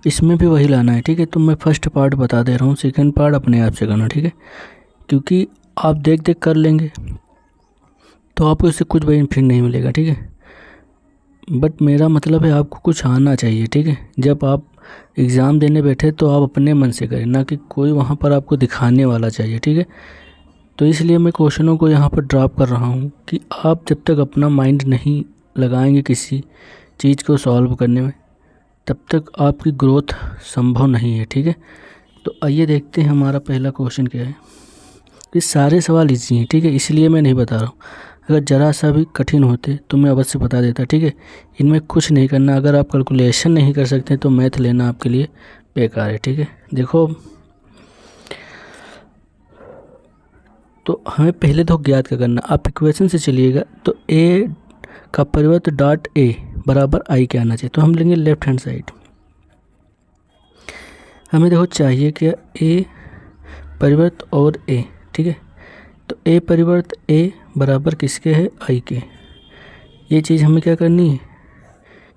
इसमें भी वही लाना है। ठीक है, तो मैं फर्स्ट पार्ट बता दे रहा हूँ, सेकंड पार्ट अपने आप से करना। ठीक है, क्योंकि आप देख देख कर लेंगे तो आपको इससे कुछ बेनिफिट नहीं मिलेगा। ठीक है, बट मेरा मतलब है आपको कुछ आना चाहिए। ठीक है, जब आप एग्ज़ाम देने बैठे तो आप अपने मन से करें, ना कि कोई वहाँ पर आपको दिखाने वाला चाहिए। ठीक है, तो इसलिए मैं क्वेश्चनों को यहाँ पर ड्रॉप कर रहा हूँ कि आप जब तक अपना माइंड नहीं लगाएंगे किसी चीज़ को सॉल्व करने में तब तक आपकी ग्रोथ संभव नहीं है। ठीक है, तो आइए देखते हैं हमारा पहला क्वेश्चन क्या है। ये सारे सवाल इजी हैं। ठीक है, इसलिए मैं नहीं बता रहा हूँ, अगर ज़रा सा भी कठिन होते तो मैं अवश्य बता देता। ठीक है, इनमें कुछ नहीं करना, अगर आप कैलकुलेशन नहीं कर सकते तो मैथ लेना आपके लिए बेकार है। ठीक है, देखो तो हमें पहले तो ज्ञात क्या करना, आप इक्वेशन से चलिएगा तो ए का परिवर्त डॉट ए बराबर आई क्या आना चाहिए, तो हम लेंगे लेफ्ट हैंड साइड। हमें देखो चाहिए क्या, ए परिवर्त और ए। ठीक है, तो ए परिवर्त ए बराबर किसके है, आई के, ये चीज़ हमें क्या करनी है,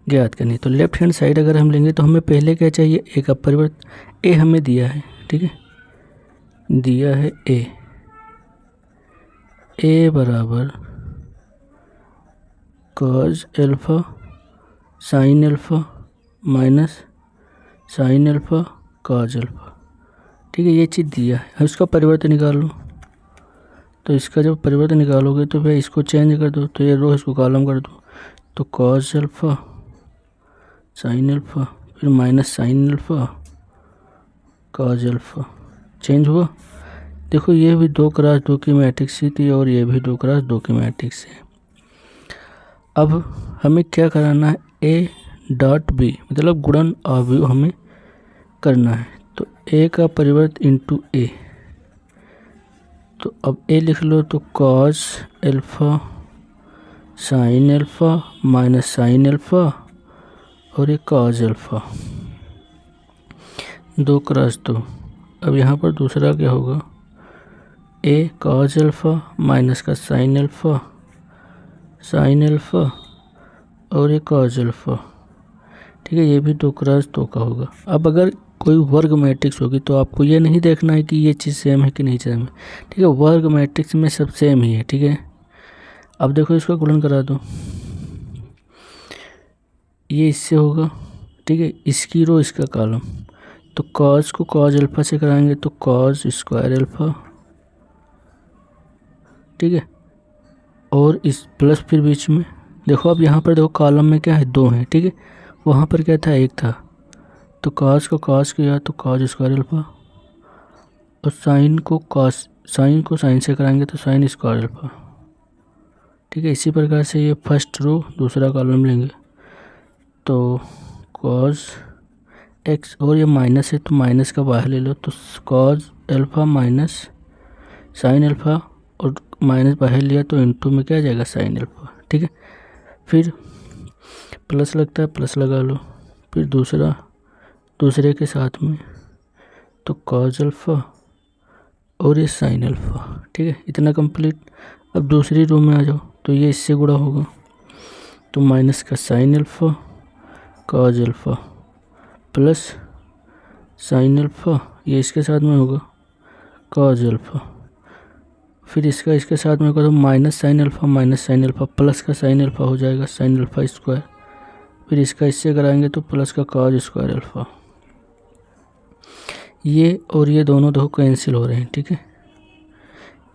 ज्ञात करनी है। तो लेफ्ट हैंड साइड अगर हम लेंगे तो हमें पहले क्या चाहिए, ए का परिवर्त, ए हमें दिया है। ठीक है, दिया है ए, ए बराबर cause alpha sine alpha minus sine alpha cause alpha. ठीक है, ये चीज़ दिया है। अब इसका परिवर्तन निकाल लो। तो इसका जब परिवर्तन निकालोगे तो फिर इसको चेंज कर दो, तो ये रो इसको कॉलम कर दो। तो कॉज एल्फा साइन एल्फा फिर minus sine alpha cause alpha, change हुआ। देखो ये भी 2x2 की मैट्रिक्स ही थी और ये भी 2x2 की मैट्रिक्स है। अब हमें क्या कराना है, ए डॉट बी मतलब गुणन अवयव हमें करना है। तो ए का परिवर्त इंटू ए, तो अब ए लिख लो। तो cos alpha sine alpha minus sine alpha और ये कॉज एल्फा 2x2। अब यहाँ पर दूसरा क्या होगा, ए कॉज एल्फा माइनस का साइन एल्फा और ये कॉज एल्फा। ठीक है, ये भी 2x2 का होगा। अब अगर कोई वर्ग मैट्रिक्स होगी तो आपको ये नहीं देखना है कि ये चीज़ सेम है कि नहीं सेम है। ठीक है, वर्ग मैट्रिक्स में सब सेम ही है। ठीक है, अब देखो इसका गुणन करा दो, ये इससे होगा। ठीक है, इसकी रो इसका कॉलम। तो कॉज को कॉज एल्फा से कराएंगे तो कॉज स्क्वायर एल्फा। ठीक है, और इस प्लस फिर बीच में देखो। अब यहाँ पर देखो कॉलम में क्या है, 2 है। ठीक है, वहाँ पर क्या था, 1 था। तो कॉज को कॉज किया तो कॉज स्क्वायर एल्फा, और साइन को साइन से कराएंगे तो साइन स्क्वायर एल्फा। ठीक है, इसी प्रकार से ये फर्स्ट रो दूसरा कॉलम लेंगे तो कॉज एक्स, और ये माइनस है तो माइनस का बाहर ले लो। तो cause alpha minus sine alpha, और माइनस बाहर लिया तो इनटू में क्या आ जाएगा, साइन एल्फा। ठीक है, फिर प्लस लगता है, प्लस लगा लो। फिर दूसरे के साथ में तो कॉज एल्फा और ये साइन एल्फा। ठीक है, इतना कंप्लीट। अब दूसरी रो में आ जाओ तो ये इससे गुणा होगा। तो माइनस का sine alpha cause alpha plus sine alpha, ये इसके साथ में होगा कॉज एल्फा। फिर इसका इसके साथ में होगा तो माइनस साइन एल्फा प्लस का साइन एल्फा हो जाएगा साइन एल्फा स्क्वायर। फिर इसका इससे कराएंगे तो प्लस का कॉज स्क्वायर एल्फा। ये और ये दोनों दो कैंसिल हो रहे हैं। ठीक है,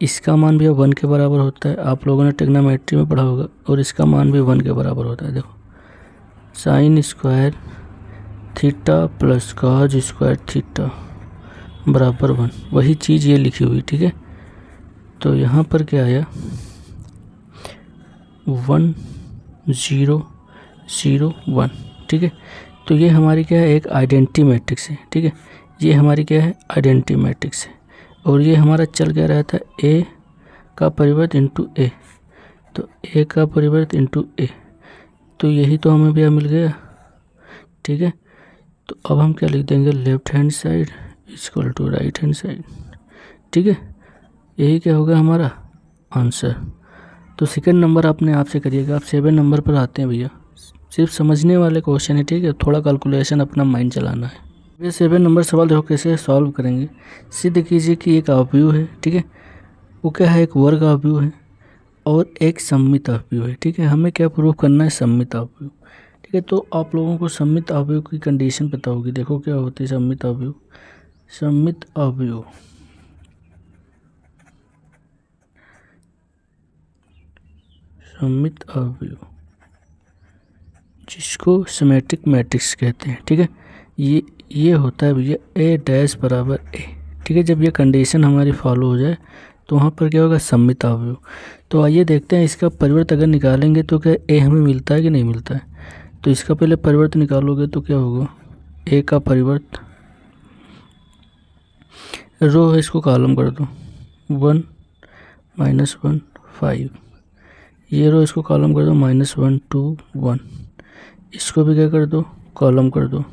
इसका मान भी 1 के बराबर होता है, आप लोगों ने ट्रिग्नोमेट्री में पढ़ा होगा, और इसका मान भी 1 के बराबर होता है। देखो sine square theta plus cos square theta बराबर 1, वही चीज़ ये लिखी हुई। ठीक है, तो यहाँ पर क्या आया, 1 0 0 1। ठीक है, तो ये हमारी क्या है, एक आइडेंटिटी मैट्रिक्स है। ठीक है, ये हमारी क्या है, आइडेंटिटी मैट्रिक्स है। और ये हमारा चल क्या रहा था, ए का परिवर्त इंटू ए। तो ए का परिवर्त इंटू ए, तो यही तो हमें भी मिल गया। ठीक है, तो अब हम क्या लिख देंगे, left hand side equal to right hand side. ठीक है, यही क्या होगा हमारा आंसर। तो सेकंड नंबर आपने आपसे करिएगा। आप 7 नंबर पर आते हैं भैया, सिर्फ समझने वाले क्वेश्चन है। ठीक है, थोड़ा कैलकुलेशन अपना माइंड चलाना है। ये 7 नंबर सवाल देखो कैसे सॉल्व करेंगे। सिद्ध कीजिए कि एक अवयव है। ठीक है, वो क्या है, एक वर्ग अवयव है और एक सममित अवयव है। ठीक है, हमें क्या प्रूव करना है, सममित अवयव। ठीक है, तो आप लोगों को सममित अवयव की कंडीशन पता होगी। देखो क्या होती है सममित अवयव। सममित अवयव जिसको सिमेट्रिक मैट्रिक्स कहते हैं। ठीक है, ये होता है भैया ए डैश बराबर ए। ठीक है, जब ये कंडीशन हमारी फॉलो हो जाए तो वहाँ पर क्या होगा, सममित अवयव। तो आइए देखते हैं इसका परिवर्त अगर निकालेंगे तो क्या ए हमें मिलता है कि नहीं मिलता है। तो इसका पहले परिवर्त निकालोगे तो क्या होगा, ए का परिवर्त, रो है इसको कॉलम कर दो, 1 -1 5। ये रो इसको कॉलम कर दो, -1 2 1। इसको भी क्या कर दो, कॉलम कर दो।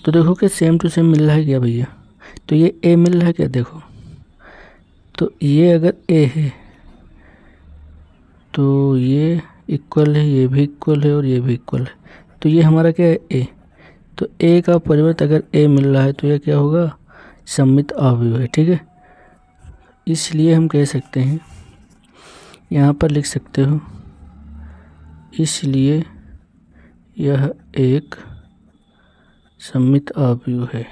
तो देखो कि सेम टू सेम मिल रहा है क्या भैया। तो ये ए मिल रहा है क्या, देखो। तो ये अगर ए है तो ये इक्वल है, ये भी इक्वल है और ये भी इक्वल है। तो ये हमारा क्या है, ए। तो ए का परिवर्त अगर ए मिल रहा है तो ये क्या होगा, सममित अवयव है। ठीक है, इसलिए हम कह सकते हैं, यहाँ पर लिख सकते हो, इसलिए यह एक सममित अवयव है।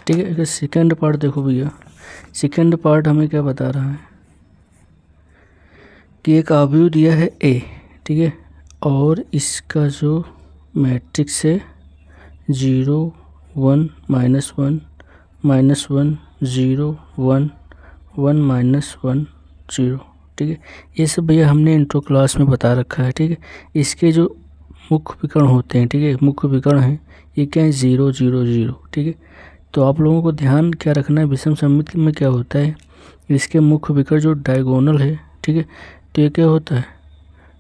ठीक है। अगर सेकंड पार्ट देखो भैया, सेकंड पार्ट हमें क्या बता रहा है कि एक अवयव दिया है ए, ठीक है, और इसका जो मैट्रिक्स है 0 1 -1 -1 0 1 1 -1 0। ठीक है। ये सब भैया हमने इंट्रो क्लास में बता रखा है। ठीक है। इसके जो मुख्य विकर्ण होते हैं, ठीक है, मुख्य विकर्ण हैं, ये क्या है 0 0 0। ठीक है। तो आप लोगों को ध्यान क्या रखना है, विषम सममित में क्या होता है, इसके मुख्य विकर्ण जो डायगोनल है, ठीक है, तो ये क्या होता है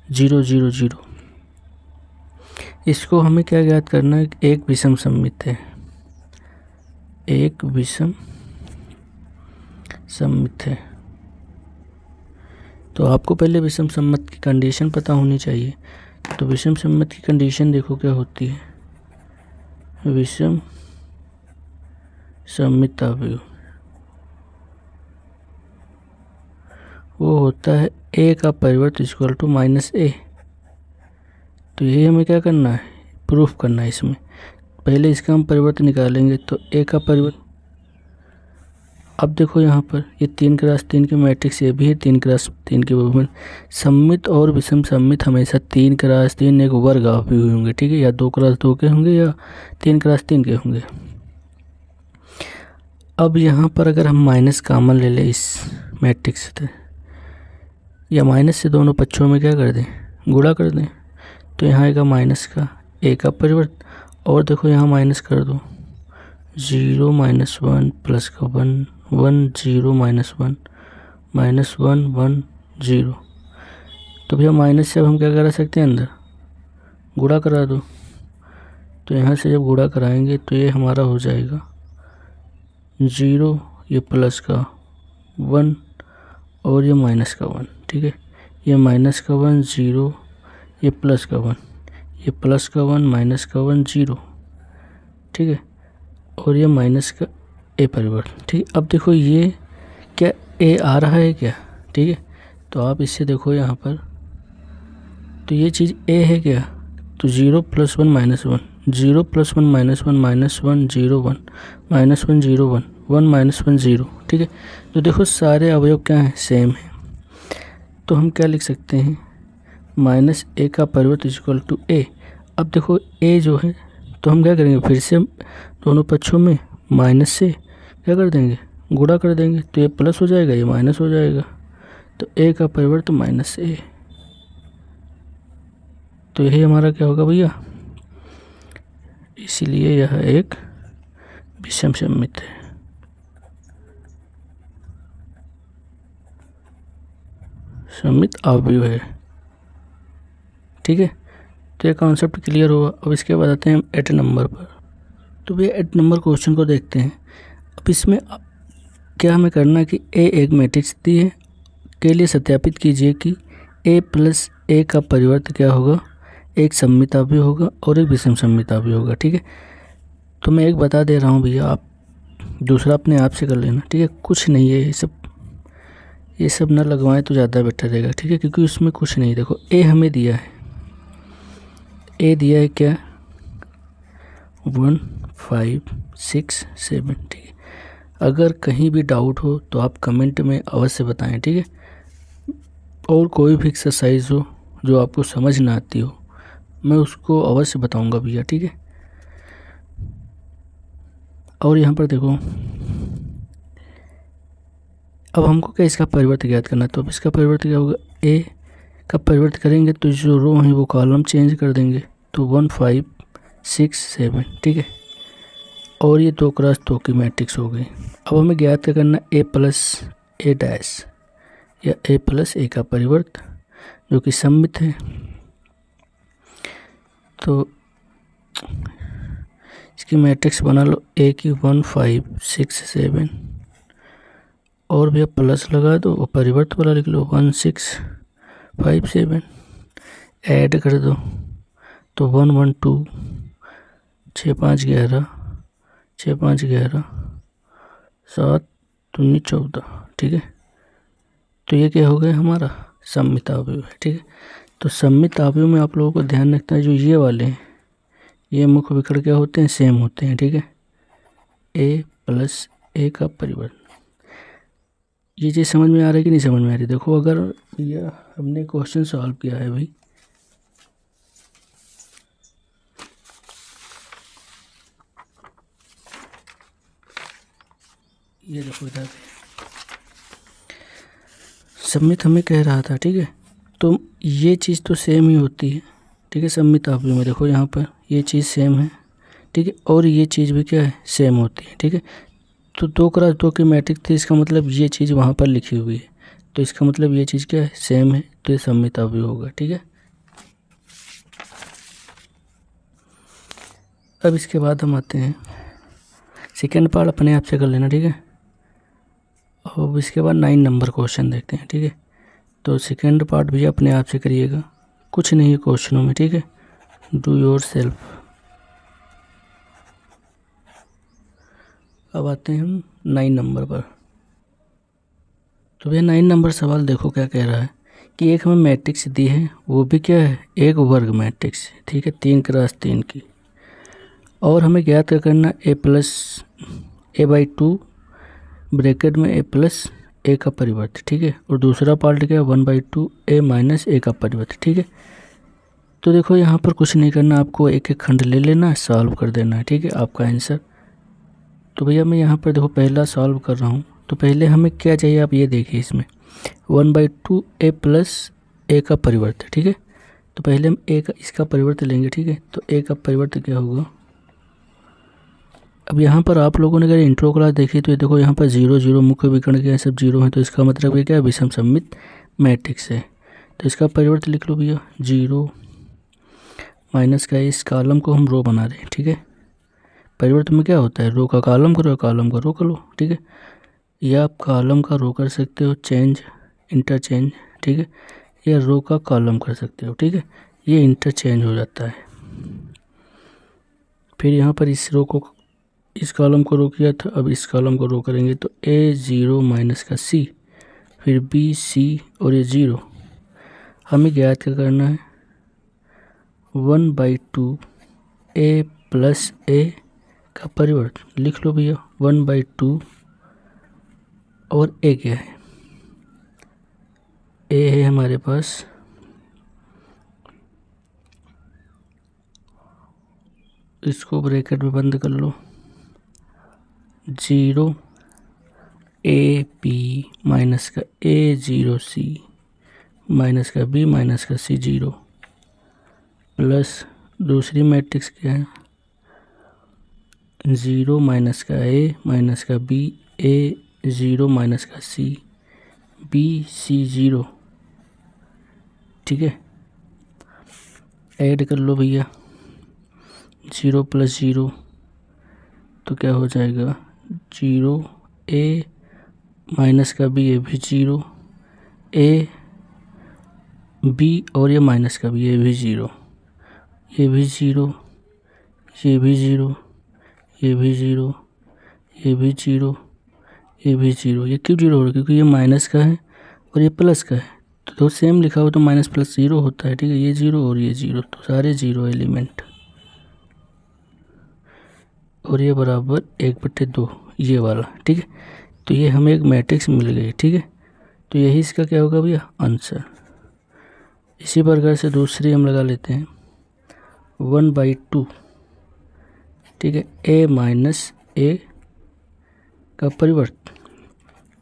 0 0 0। इसको हमें क्या ज्ञात करना है, एक विषम सममित है, एक विषम सममित है। तो आपको पहले विषम सम्मत की कंडीशन पता होनी चाहिए। तो विषम सम्मत की कंडीशन देखो क्या होती है, विषम सममित अवयव वो होता है ए का परिवर्त इक्वल टू -a। तो यही हमें क्या करना है, प्रूफ करना है। इसमें पहले इसका हम परिवर्त निकालेंगे, तो ए का परिवर्त, अब देखो यहाँ पर ये 3x3 के मैट्रिक्स, ये भी है 3x3 के बहुपद। सममित और विषम सममित हमेशा 3x3 एक वर्ग अवयव होंगे। ठीक है, या 2x2 के होंगे या 3x3 के होंगे। अब यहाँ पर अगर हम माइनस कॉमन ले लें इस मैट्रिक्स से, या माइनस से दोनों पक्षों में क्या कर दें, गुणा कर दें, तो यहाँ आएगा माइनस का ए का परिवर्त, और देखो यहाँ माइनस कर दो 0 -1 प्लस का 1 1 0 -1 -1 1 0। तो भैया माइनस से अब हम क्या करा सकते हैं, अंदर गुणा करा दो। तो यहाँ से जब गुणा कराएंगे तो ये हमारा हो जाएगा 0, ये प्लस का 1 और ये माइनस का 1। ठीक है, ये माइनस का 1 0, ये प्लस का 1, ये प्लस का 1 माइनस का 1 0। ठीक है, और ये माइनस का ए परिवर्तन। ठीक है, अब देखो ये क्या ए आ रहा है क्या, ठीक है, तो आप इससे देखो यहाँ पर, तो ये चीज़ ए है क्या, तो 0 + 1 -1 0 + 1 -1 -1 0 1 -1 0 1 1 -1 0। ठीक है, तो देखो सारे अवयव क्या हैं, सेम है। तो हम क्या लिख सकते हैं, -a का परिवर्त इक्वल टू ए। अब देखो ए जो है, तो हम क्या करेंगे, फिर से दोनों पक्षों में माइनस से क्या कर देंगे, गुणा कर देंगे, तो ये प्लस हो जाएगा, ये माइनस हो जाएगा। तो ए का परिवर्त -a। तो यही हमारा क्या होगा भैया, इसीलिए यह एक विषम सममित है। सममित अवयव है। ठीक है, तो ये कॉन्सेप्ट क्लियर हुआ। अब इसके बाद आते हैं हम 8 नंबर पर। तो भैया 8 नंबर क्वेश्चन को देखते हैं। अब इसमें क्या हमें करना है कि ए एक मैट्रिक्स दी है, के लिए सत्यापित कीजिए कि a + a का परिवर्त क्या होगा, एक सममित अवयव होगा और एक विषम सममित अवयव होगा। ठीक है, तो मैं एक बता दे रहा हूँ भैया, आप दूसरा अपने आप से कर लेना। ठीक है, कुछ नहीं है, ये सब ना लगवाएं तो ज़्यादा बेटर रहेगा। ठीक है, क्योंकि उसमें कुछ नहीं, देखो ए हमें दिया है, ए दिया है क्या 1 5 6 7। ठीक है, अगर कहीं भी डाउट हो तो आप कमेंट में अवश्य बताएं। ठीक है, और कोई भी एक्सरसाइज हो जो आपको समझ ना आती हो, मैं उसको अवश्य बताऊंगा भैया। ठीक है, और यहाँ पर देखो, अब हमको क्या इसका परिवर्त ज्ञात करना है। तो अब इसका परिवर्त क्या होगा, ए का परिवर्त करेंगे तो जो रो है वो कॉलम चेंज कर देंगे, तो 1 5 6 7। ठीक है, और ये 2x2 की मैट्रिक्स हो गई। अब हमें ज्ञात करना a + a' या a + a का परिवर्त जो कि सममित है। तो इसकी मैट्रिक्स बना लो, a की 1 5 6 7, और भैया प्लस लगा दो और परिवर्त वाला लिख लो 1 6 5 7, ऐड कर दो तो 1 1 2 6 5 11 6 5 11 7 दूनी 14, ठीक है। तो ये क्या हो गया हमारा सममित अवयव है, ठीक है। तो सममित अवयव में आप लोगों को ध्यान रखना है, जो ये वाले हैं ये मुख्य विकर्ण क्या होते हैं, सेम होते हैं, ठीक है। a प्लस a का परिवर्त, ये चीज़ समझ में आ रहा है कि नहीं समझ में आ रही। देखो अगर ये हमने क्वेश्चन सॉल्व किया है भाई, ये देखो इधर सममित हमें कह रहा था, ठीक है। तो ये चीज़ तो सेम ही होती है, ठीक है। सममित अवयव में देखो यहाँ पर ये चीज़ सेम है, ठीक है, और ये चीज़ भी क्या है, सेम होती है, ठीक है। तो 2x2 की मैट्रिक्स थी, इसका मतलब ये चीज़ वहाँ पर लिखी हुई है, तो इसका मतलब ये चीज़ क्या है, सेम है, तो ये सममित अवयव होगा, ठीक है। अब इसके बाद हम आते हैं सेकेंड पार्ट, अपने आप से कर लेना, ठीक है। अब इसके बाद 9 नंबर क्वेश्चन देखते हैं, ठीक है। तो सेकेंड पार्ट भी अपने आप से करिएगा, कुछ नहीं है क्वेश्चनों में, ठीक है। Do your self. अब आते हैं हम 9 नंबर पर। तो भैया 9 नंबर सवाल देखो क्या कह रहा है कि एक हमें मैट्रिक्स दी है, वो भी क्या है, एक वर्ग मैट्रिक्स, ठीक है, 3x3 की, और हमें ज्ञात करना a प्लस a/2 ब्रैकेट में a प्लस a का परिवर्त, ठीक है। और दूसरा पार्ट क्या है, 1/2 a माइनस a का परिवर्त, ठीक है। तो देखो यहाँ पर कुछ नहीं करना, आपको एक एक खंड ले लेना है, सॉल्व कर देना है, ठीक है, आपका आंसर। तो भैया मैं यहाँ पर देखो पहला सॉल्व कर रहा हूँ, तो पहले हमें क्या चाहिए आप ये देखिए, इसमें 1/2 a प्लस a का परिवर्त, ठीक है। तो पहले हम a का इसका परिवर्त लेंगे, ठीक है। तो a का परिवर्त क्या होगा, अब यहाँ पर आप लोगों ने अगर इंट्रो क्लास देखी तो ये देखो यहाँ पर 0 0 मुख्य विकर्ण क्या है, सब 0 है, तो इसका मतलब ये क्या है, विषम सममित मैट्रिक्स है। तो इसका परिवर्त लिख लो भैया, 0 माइनस का, इस कॉलम को हम रो बना रहे हैं, ठीक है। परिवर्त में क्या होता है, रो का कॉलम करो, कॉलम का रो कर लो, ठीक है। या आप कॉलम का रो कर सकते हो, चेंज इंटरचेंज, ठीक है, या रो का कॉलम कर सकते हो, ठीक है। ये इंटरचेंज हो जाता है। फिर यहाँ पर इस रो को, इस कॉलम को रो किया था, अब इस कॉलम को रो करेंगे, तो a0 माइनस का c, फिर b c और ये 0, हमें ज्ञात क्या करना है, 1/2 a प्लस a का परिवर्त, लिख लो भैया 1/2, और a क्या है, a है हमारे पास इसको ब्रैकेट में बंद कर लो, 0 a b माइनस का a0 c माइनस का b माइनस का c 0, प्लस दूसरी मैट्रिक्स क्या है, 0 माइनस का a माइनस का b a0 माइनस का c b c 0, ठीक है। ऐड कर लो भैया 0 प्लस 0, तो क्या हो जाएगा, 0 a माइनस का b, ये भी 0 a b और ये माइनस का b, ये भी 0, ये भी 0, ये भी 0, ये भी 0, ये भी 0, ये भी 0। ये क्यों 0 हो रहा है, क्योंकि ये माइनस का है और ये प्लस का है, तो सेम लिखा हो तो माइनस प्लस 0 होता है, ठीक है। ये 0 और ये 0, तो सारे 0 एलिमेंट, और ये बराबर 1/2 ये वाला, ठीक है। तो ये हमें एक मैट्रिक्स मिल गई, ठीक है। तो यही इसका क्या होगा भैया, आंसर। इसी प्रकार से दूसरी हम लगा लेते हैं 1/2, ठीक है, a माइनस a का परिवर्त,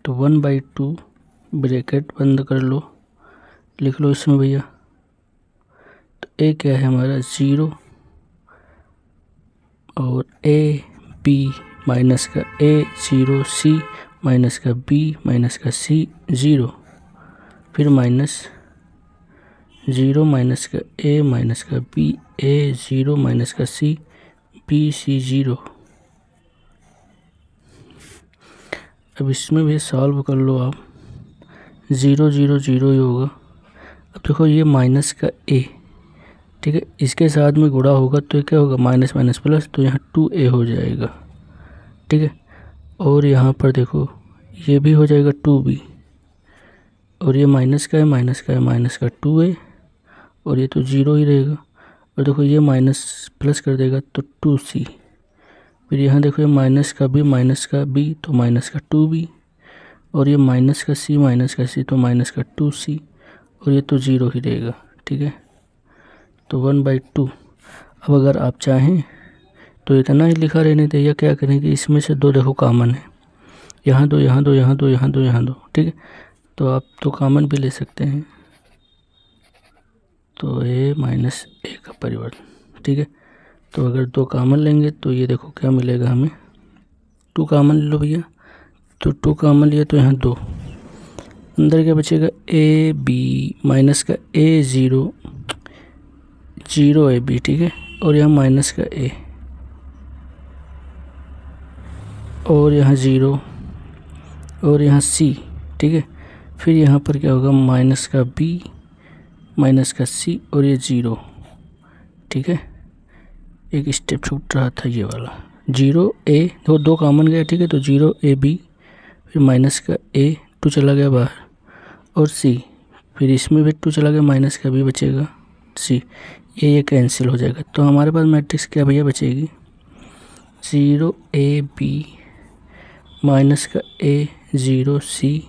तो 1/2 ब्रैकेट बंद कर लो, लिख लो इसमें भैया, तो a क्या है हमारा 0, और a b माइनस का a0 c माइनस का b माइनस का c 0, फिर माइनस 0 माइनस का a माइनस का b a0 माइनस का c b c 0। अब इसमें भी सॉल्व कर लो आप, 0 0 0 ही होगा। अब देखो ये माइनस का a, ठीक है, इसके साथ में गुणा होगा तो क्या होगा, माइनस माइनस प्लस, तो यहाँ 2a हो जाएगा, ठीक है। और यहाँ पर देखो ये भी हो जाएगा 2b, और ये माइनस का है, माइनस का है, माइनस का 2a, और ये तो 0 ही रहेगा। और देखो ये माइनस प्लस कर देगा तो 2c, फिर यहाँ देखो ये माइनस का b, माइनस का b तो माइनस का 2b, और ये माइनस का c, माइनस का c तो माइनस का 2c, और ये तो 0 ही रहेगा। ठीक है, तो 1/2। अब अगर आप चाहें तो इतना ही लिखा रहने दें, या क्या करेंगे, इसमें से 2 देखो कॉमन है, यहाँ 2, यहाँ 2, यहाँ 2, यहाँ 2, यहाँ 2। ठीक है, तो आप तो कॉमन भी ले सकते हैं, तो a माइनस a का परिवर्तन। ठीक है, तो अगर 2 कॉमन लेंगे तो ये देखो क्या मिलेगा हमें, 2 कॉमन ले लो भैया, तो 2 कॉमन लिया तो यहाँ 2, अंदर क्या बचेगा ए बी, माइनस का a 0, 0 ab। ठीक है, और यहाँ माइनस का a, और यहाँ 0, और यहाँ c। ठीक है, फिर यहाँ पर क्या होगा, माइनस का b, माइनस का c, और ये 0। ठीक है, एक स्टेप छूट रहा था ये वाला, 0a, तो 2 कॉमन गया। ठीक है, तो 0ab, फिर माइनस का a, 2 चला गया बाहर, और c, फिर इसमें भी 2 चला गया, माइनस का b बचेगा c, ये कैंसिल हो जाएगा। तो हमारे पास मैट्रिक्स क्या भैया बचेगी, 0ab, माइनस का a, 0c,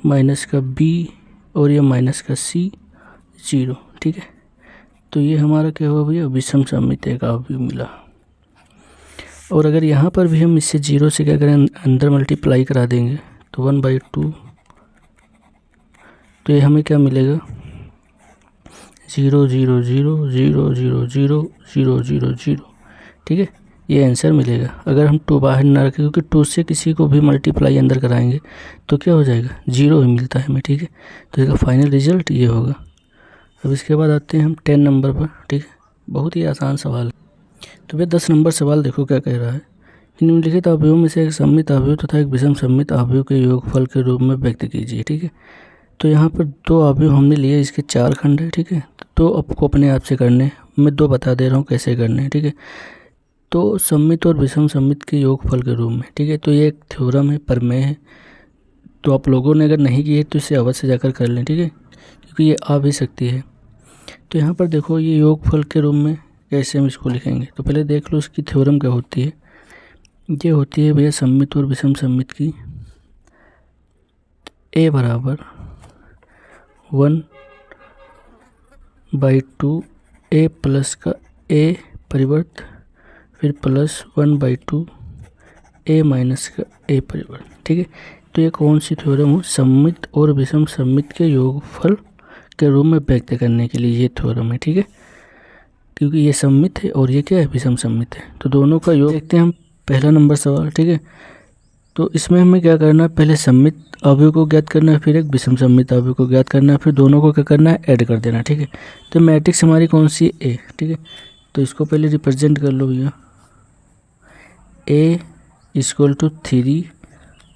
माइनस का b, और ये माइनस का c, 0। ठीक है, तो ये हमारा क्या हुआ भैया, विषम सममितीय का अवयव मिला। और अगर यहाँ पर भी हम इससे 0 से क्या करें, अंदर मल्टीप्लाई करा देंगे तो 1/2, तो ये हमें क्या मिलेगा, 0 0 0 0 0 0 0 0 0। ठीक है, ये आंसर मिलेगा। अगर हम 2 बाहर ना रखें, क्योंकि 2 से किसी को भी मल्टीप्लाई अंदर कराएंगे तो क्या हो जाएगा, 0 ही मिलता है हमें। ठीक है, तो इसका फाइनल रिजल्ट ये होगा। अब इसके बाद आते हैं हम 10 नंबर पर। ठीक है, बहुत ही आसान सवाल। तो भैया 10 नंबर सवाल देखो क्या कह रहा है, निम्नलिखित अवयवों में से एक सममित अवयव तथा एक विषम सममित अवयव के योगफल के रूप में व्यक्त कीजिए। ठीक है, तो यहाँ पर 2 अवयव हमने लिए, इसके 4 खंड है। ठीक है, तो आपको अपने आप से करने, मैं 2 बता दे रहा हूँ कैसे करने हैं। ठीक है, तो सममित और विषम सममित के योगफल के रूप में। ठीक है, तो ये एक थ्योरम है, प्रमेय है, तो आप लोगों ने अगर नहीं की है तो इसे अवश्य जाकर कर लें। ठीक है, क्योंकि ये आ भी सकती है। तो यहाँ पर देखो ये योगफल के रूप में कैसे हम इसको लिखेंगे, तो पहले देख लो इसकी थ्योरम क्या होती है। ये होती है भैया सममित और विषम सममित की, a बराबर 1/2 a प्लस का a परिवर्त, फिर प्लस 1/2 a माइनस का a परिवर्त। ठीक है, तो ये कौन सी थ्योरम हो, सममित और विषम सममित के योगफल के रूप में व्यक्त करने के लिए ये थ्योरम है। ठीक है, क्योंकि ये सममित है और ये क्या है, विषम सममित है, तो दोनों का योग देखते हैं हम। पहला नंबर सवाल। ठीक है, तो इसमें हमें क्या करना है, पहले सममित अवयव को ज्ञात करना है, फिर एक विषम सममित अवयव को ज्ञात करना है, फिर दोनों को क्या करना है, ऐड कर देना। ठीक है, तो मैट्रिक्स हमारी कौन सी है, ए। ठीक है, तो इसको पहले रिप्रेजेंट कर लो भैया, a = 3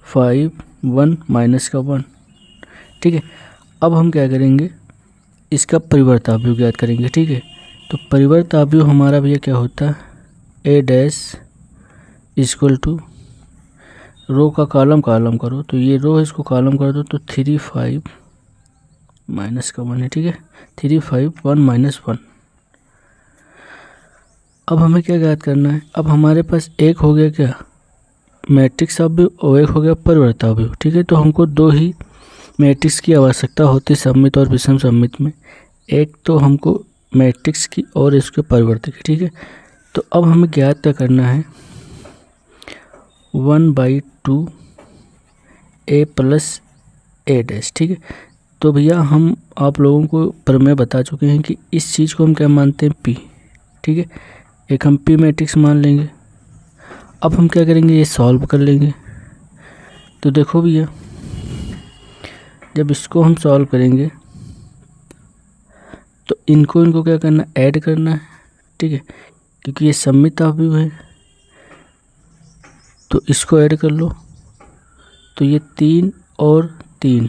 5 1 माइनस का 1। ठीक है, अब हम क्या करेंगे, इसका परिवर्त अवयव ज्ञात करेंगे। ठीक है, तो परिवर्त अवयव हमारा भैया क्या होता है, a' = रो का कॉलम करो, तो ये रो है, इसको कॉलम कर दो, तो 3 5 माइनस का 1 है। ठीक है, 3 5 1 माइनस 1। अब हमें क्या ज्ञात करना है, अब हमारे पास एक हो गया क्या, मैट्रिक्स अवयव, और एक हो गया परिवर्त अवयव। ठीक है, तो हमको 2 ही मैट्रिक्स की आवश्यकता होती है सममित और विषम सममित में, एक तो हमको मैट्रिक्स की और इसके परिवर्त की। ठीक है, तो अब हमें ज्ञात करना है 1/2 a प्लस a'। ठीक है, तो भैया हम आप लोगों को प्रमेय बता चुके हैं कि इस चीज़ को हम क्या मानते हैं, p। ठीक है, एक हम p मैट्रिक्स मान लेंगे। अब हम क्या करेंगे, ये सॉल्व कर लेंगे। तो देखो भैया, जब इसको हम सॉल्व करेंगे तो इनको क्या करना है, ऐड करना है। ठीक है, क्योंकि ये सममित अवयव है, तो इसको ऐड कर लो, तो ये 3 और 3,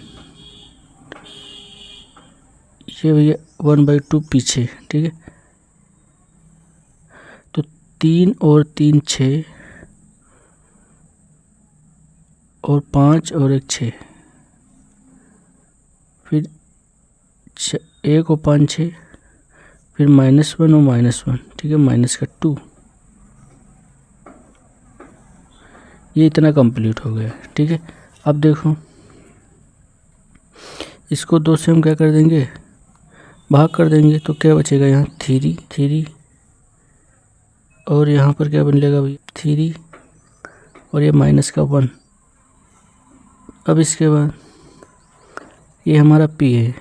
ये भैया 1/2 पीछे। ठीक है, तो 3 और 3 6, और 5 और एक 6, फिर 1 और 5 6, फिर -1 और -1, ठीक है, माइनस का 2। ये इतना कंप्लीट हो गया, ठीक है। अब देखो इसको 2 से हम क्या कर देंगे, भाग कर देंगे, तो क्या बचेगा यहाँ 3 और यहाँ पर क्या बन लेगा भाई 3 और ये -1। अब इसके बाद ये हमारा p है,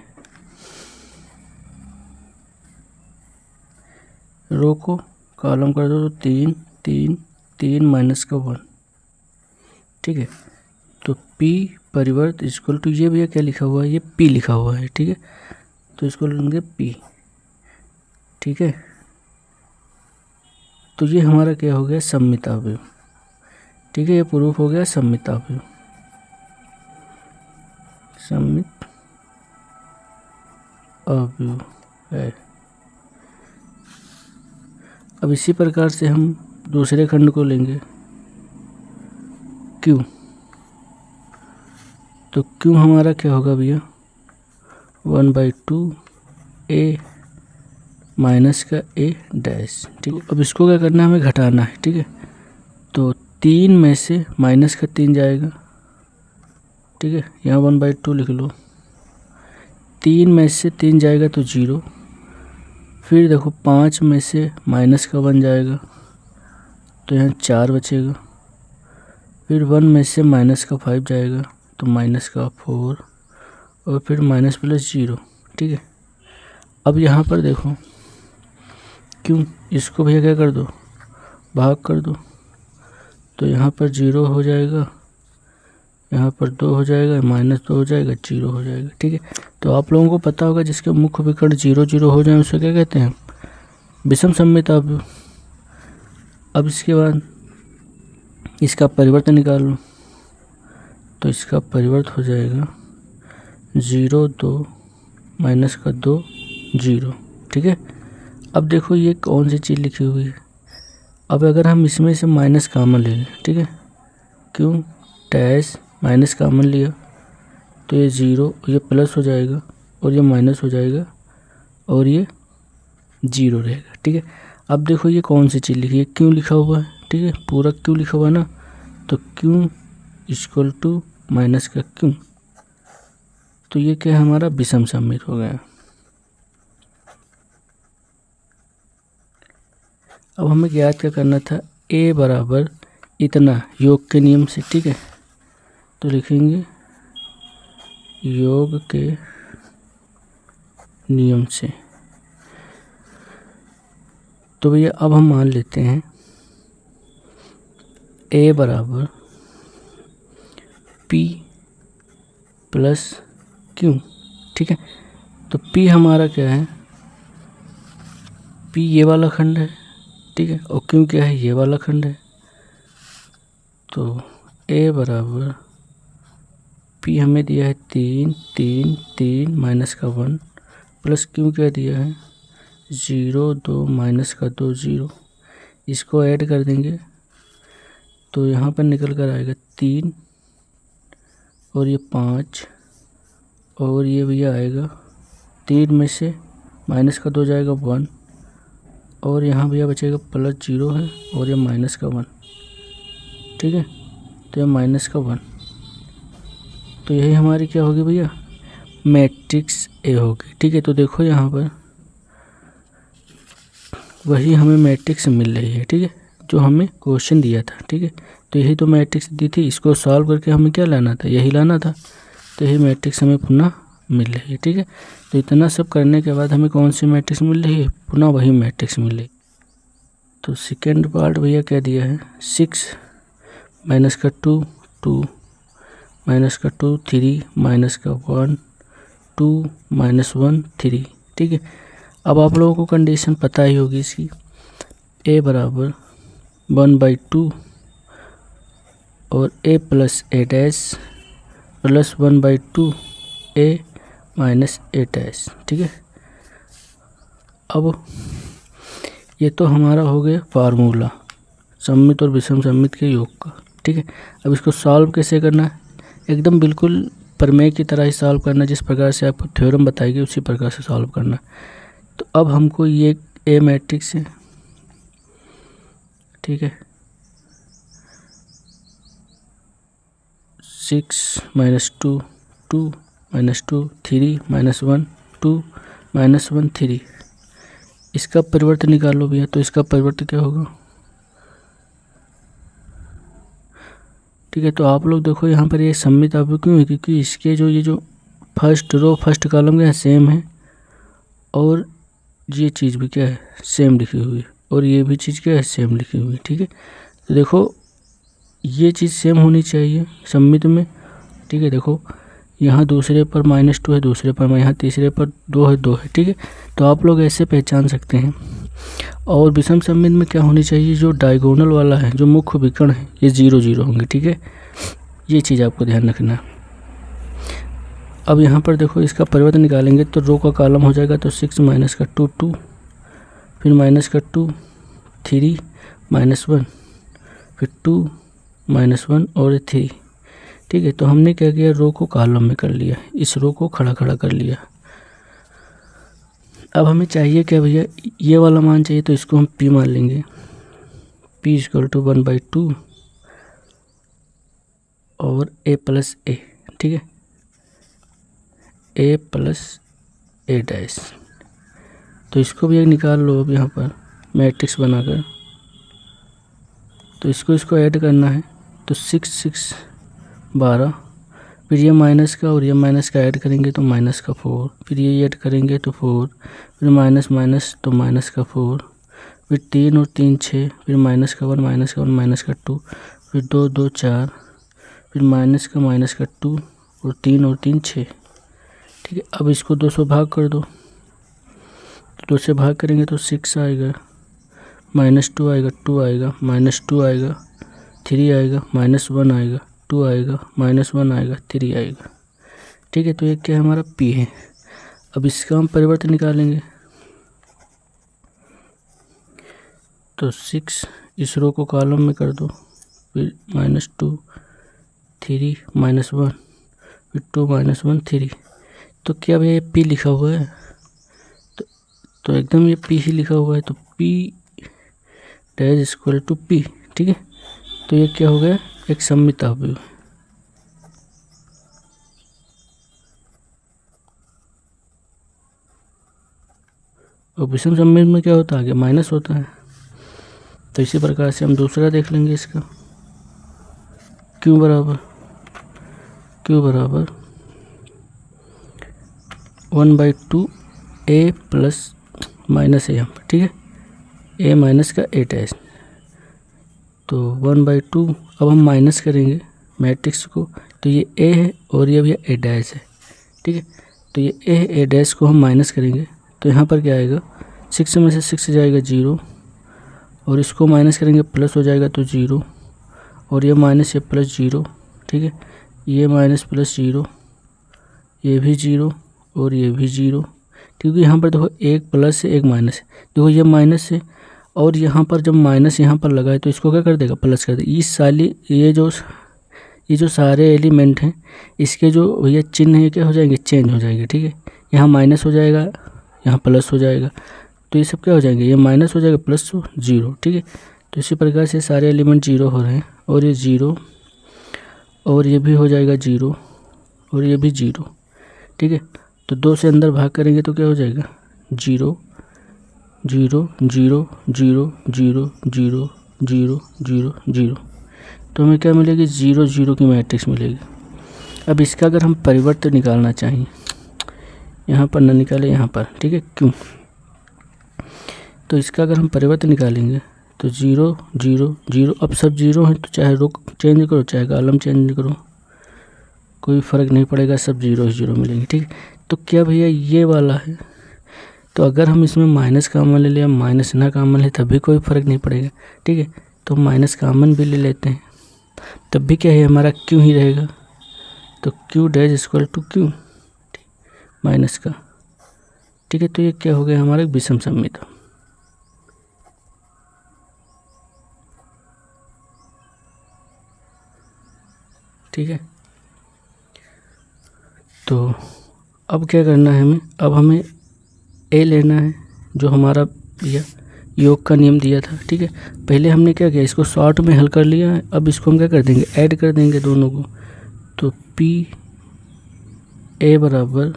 रो को कॉलम कर दो तो 3 3 3 -1, ठीक है। तो p परिवर्त इक्वल टू ये भैया क्या लिखा हुआ है, ये p लिखा हुआ है, ठीक है। तो इसको लेंगे p, ठीक है। तो ये हमारा क्या हो गया, सममित अवयव, ठीक है। ये प्रूफ हो गया सममित अवयव, सममित अवयव है। अब इसी प्रकार से हम दूसरे खंड को लेंगे Q। तो Q हमारा क्या होगा भैया 1/2 a माइनस का a डैश, ठीक है। अब इसको क्या करना है, हमें घटाना है, ठीक है। तो 3 में से माइनस का 3 जाएगा, ठीक है, यहाँ 1/2 लिख लो। 3 में से 3 जाएगा तो 0, फिर देखो 5 में से माइनस का 1 जाएगा तो यहाँ 4 बचेगा, फिर 1 में से माइनस का 5 जाएगा तो माइनस का 4 और फिर माइनस प्लस 0, ठीक है। अब यहाँ पर देखो क्यों, इसको भैया क्या कर दो, भाग कर दो, तो यहाँ पर 0 हो जाएगा, यहाँ पर 2 हो जाएगा, -2 हो जाएगा, 0 हो जाएगा, ठीक है। तो आप लोगों को पता होगा जिसके मुख्य विकर्ण 0 0 हो जाए उसे क्या कहते हैं, विषम सममित अवयव। अब इसके बाद इसका परिवर्तन निकाल लो, तो इसका परिवर्त हो जाएगा 0 2 -2 0, ठीक है। अब देखो ये कौन सी चीज़ लिखी हुई है। अब अगर हम इसमें से माइनस कॉमन ले लें, ठीक है, क्यों डैश माइनस कॉमन लिया तो ये 0, ये प्लस हो जाएगा और ये माइनस हो जाएगा और ये 0 रहेगा, ठीक है। अब देखो ये कौन सी चीज़ लिखी है, क्यों लिखा हुआ है, ठीक है, पूरा क्यों लिखा हुआ है ना। तो क्यों इक्वल टू माइनस का क्यों, तो ये क्या है हमारा विषम सममित हो गया। अब हमें ज्ञात क्या करना था, a बराबर इतना योग के नियम से, ठीक है। तो लिखेंगे योग के नियम से। तो भैया अब हम मान लेते हैं a बराबर p प्लस q, ठीक है। तो p हमारा क्या है, p ये वाला खंड है, ठीक है, और q क्या है, ये वाला खंड है। तो a बराबर p हमें दिया है 3 3 3 -1 प्लस q क्या दिया है 0 2 -2 0। इसको ऐड कर देंगे तो यहाँ पर निकल कर आएगा 3 और ये 5 और ये भैया आएगा 3 में से -2 जाएगा 1 और यहाँ भैया बचेगा +0 है और ये -1, ठीक है। तो ये -1, तो यही हमारी क्या होगी भैया मैट्रिक्स ए होगी, ठीक है। तो देखो यहाँ पर वही हमें मैट्रिक्स मिल रही है, ठीक है, जो हमें क्वेश्चन दिया था, ठीक है। तो यही तो मैट्रिक्स दी थी, इसको सॉल्व करके हमें क्या लाना था, यही लाना था। तो यही मैट्रिक्स हमें पुनः मिल रही है, ठीक है। तो इतना सब करने के बाद हमें कौन सी मैट्रिक्स मिल रही है, पुनः वही मैट्रिक्स मिल रही। तो सेकेंड पार्ट भैया क्या दिया है 6 -2 2 -2 3 -1 2 -1 3, ठीक है। अब आप लोगों को कंडीशन पता ही होगी इसकी, a बराबर 1/2 और a plus a dash plus 1/2 a minus a dash, ठीक है। अब ये तो हमारा हो गया फार्मूला सममित और विषम सममित के योग का। ठीक है। अब इसको सॉल्व कैसे करना है, एकदम बिल्कुल प्रमेय की तरह ही सॉल्व करना, जिस प्रकार से आपको थ्योरम बताएगी उसी प्रकार से सॉल्व करना। तो अब हमको ये ए मैट्रिक्स है, ठीक है, 6 -2 2 -2 3 -1 2 -1 3, इसका परिवर्तन निकालो भैया। तो इसका परिवर्तन क्या होगा, ठीक है। तो आप लोग देखो यहाँ पर ये सम्मित आप क्यों है, क्योंकि इसके जो ये जो फर्स्ट रो फर्स्ट कॉलम क्या है सेम है, और ये चीज़ भी क्या है सेम लिखी हुई है, और ये भी चीज़ क्या है सेम लिखी हुई है, ठीक है। तो देखो ये चीज़ सेम होनी चाहिए सम्मित में, ठीक है। देखो यहाँ दूसरे पर -2 है, दूसरे पर यहाँ तीसरे पर 2 है, 2 है, ठीक है। तो आप लोग ऐसे पहचान सकते हैं। और विषम सम्मित में क्या होनी चाहिए, जो डायगोनल वाला है, जो मुख्य विकर्ण है, ये 0 0 होंगे, ठीक है। ये चीज़ आपको ध्यान रखना है। अब यहाँ पर देखो इसका परिवर्तन निकालेंगे तो रो का कॉलम हो जाएगा, तो 6 -2 2, फिर -2 3 -1, फिर 2 -1 और 3, ठीक है। तो हमने क्या किया, रो को कॉलम में कर लिया, इस रो को खड़ा खड़ा कर लिया। अब हमें चाहिए क्या भैया, ये वाला मान चाहिए, तो इसको हम p मान लेंगे, p = 1/2 और a + a, ठीक है, a + a'। तो इसको भी एक निकाल लो अब यहाँ पर मैट्रिक्स बनाकर। तो इसको ऐड करना है, तो 6 6 12, फिर ये माइनस का और ये माइनस का ऐड करेंगे तो -4, फिर ये ऐड करेंगे तो 4, फिर माइनस माइनस तो -4, फिर 3 और 3 6, फिर -1 -2, फिर 2 2 4, फिर -2 और 3 और 3 6, ठीक है। अब इसको 2 से भाग कर दो, तो 2 से भाग करेंगे तो 6 आएगा, -2 आएगा, 2 आएगा, -2 आएगा, 3 आएगा, -1 आएगा, 2 आएगा, -1 आएगा, 3 आएगा, ठीक है। तो ये क्या है, हमारा p है। अब इसका हम परिवर्तन निकालेंगे, तो 6 इस रो को कॉलम में कर दो, फिर -2 3 -1, फिर 2 -1 3। तो क्या भैया ये p लिखा हुआ है, तो एकदम ये p ही लिखा हुआ है, तो p = p, ठीक है। तो ये क्या हो गया, एक सम्मित अवयव। और विषम सम्मित में क्या होता है, आगे माइनस होता है। तो इसी प्रकार से हम दूसरा देख लेंगे इसका, q बराबर 1/2 a + -a यहाँ पर, ठीक है, a माइनस का a'। तो 1/2, अब हम माइनस करेंगे मैट्रिक्स को, तो ये a है और ये भी a' है, ठीक है। तो ये a को हम माइनस करेंगे, तो यहाँ पर क्या आएगा, 6 में से 6 जाएगा 0, और इसको माइनस करेंगे प्लस हो जाएगा तो 0, और ये माइनस ये प्लस 0, ठीक है। ये माइनस प्लस 0, ये भी 0 और ये भी 0, क्योंकि यहाँ पर देखो एक प्लस है एक माइनस है, देखो ये माइनस है, और यहाँ पर जब माइनस यहाँ पर लगा है तो इसको क्या कर देगा, प्लस कर देगा। इस साली ये जो सारे एलिमेंट हैं, इसके जो ये चिन्ह है क्या हो जाएंगे, चेंज हो जाएंगे, ठीक है। यहाँ माइनस हो जाएगा, यहाँ प्लस हो जाएगा, तो ये सब क्या हो जाएंगे, ये माइनस हो जाएगा प्लस 0, ठीक है। तो इसी प्रकार से सारे एलिमेंट 0 हो रहे हैं, और ये 0 और ये भी हो जाएगा 0 और ये भी 0, ठीक है। तो 2 से अंदर भाग करेंगे तो क्या हो जाएगा, 0 0 0 0 0 0 0 0 0। तो हमें क्या मिलेगी, 0 0 की मैट्रिक्स मिलेगी। अब इसका अगर हम परिवर्तन निकालना चाहें, यहाँ पर न निकाले, यहाँ पर, ठीक है, क्यों, तो इसका अगर हम परिवर्तन निकालेंगे तो 0 0 0, अब सब 0 हैं, तो चाहे रो चेंज करो चाहे कॉलम चेंज करो, कोई फ़र्क नहीं पड़ेगा, सब 0 0 मिलेंगे, ठीक है। तो क्या भैया ये वाला है, तो अगर हम इसमें माइनस कॉमन ले लें, माइनस ना कॉमन ले, तब भी कोई फ़र्क नहीं पड़ेगा, ठीक है। तो माइनस कॉमन भी ले लेते हैं, तब भी क्या है, हमारा क्यों ही रहेगा। तो q' = q माइनस का, ठीक है। तो ये क्या हो गया, हमारा विषम सम्मित। ठीक है। तो अब क्या करना है हमें, अब हमें ए लेना है जो हमारा दिया योग का नियम दिया था, ठीक है। पहले हमने क्या किया, इसको शॉर्ट में हल कर लिया है। अब इसको हम क्या कर देंगे, ऐड कर देंगे दोनों को। तो पी ए बराबर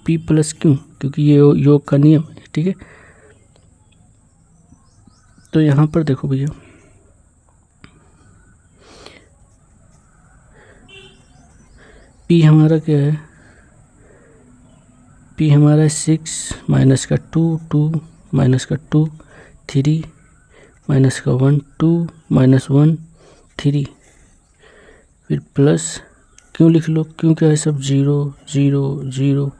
पी प्लस क्यू, क्योंकि ये योग का नियम है, ठीक है। तो यहाँ पर देखो भैया, पी हमारा क्या है, पी हमारा 6 माइनस का 2 2 माइनस का 2 3 माइनस का 1 2 माइनस 1 3, फिर प्लस क्यों लिख लो, क्यों क्या है सब 0 0 0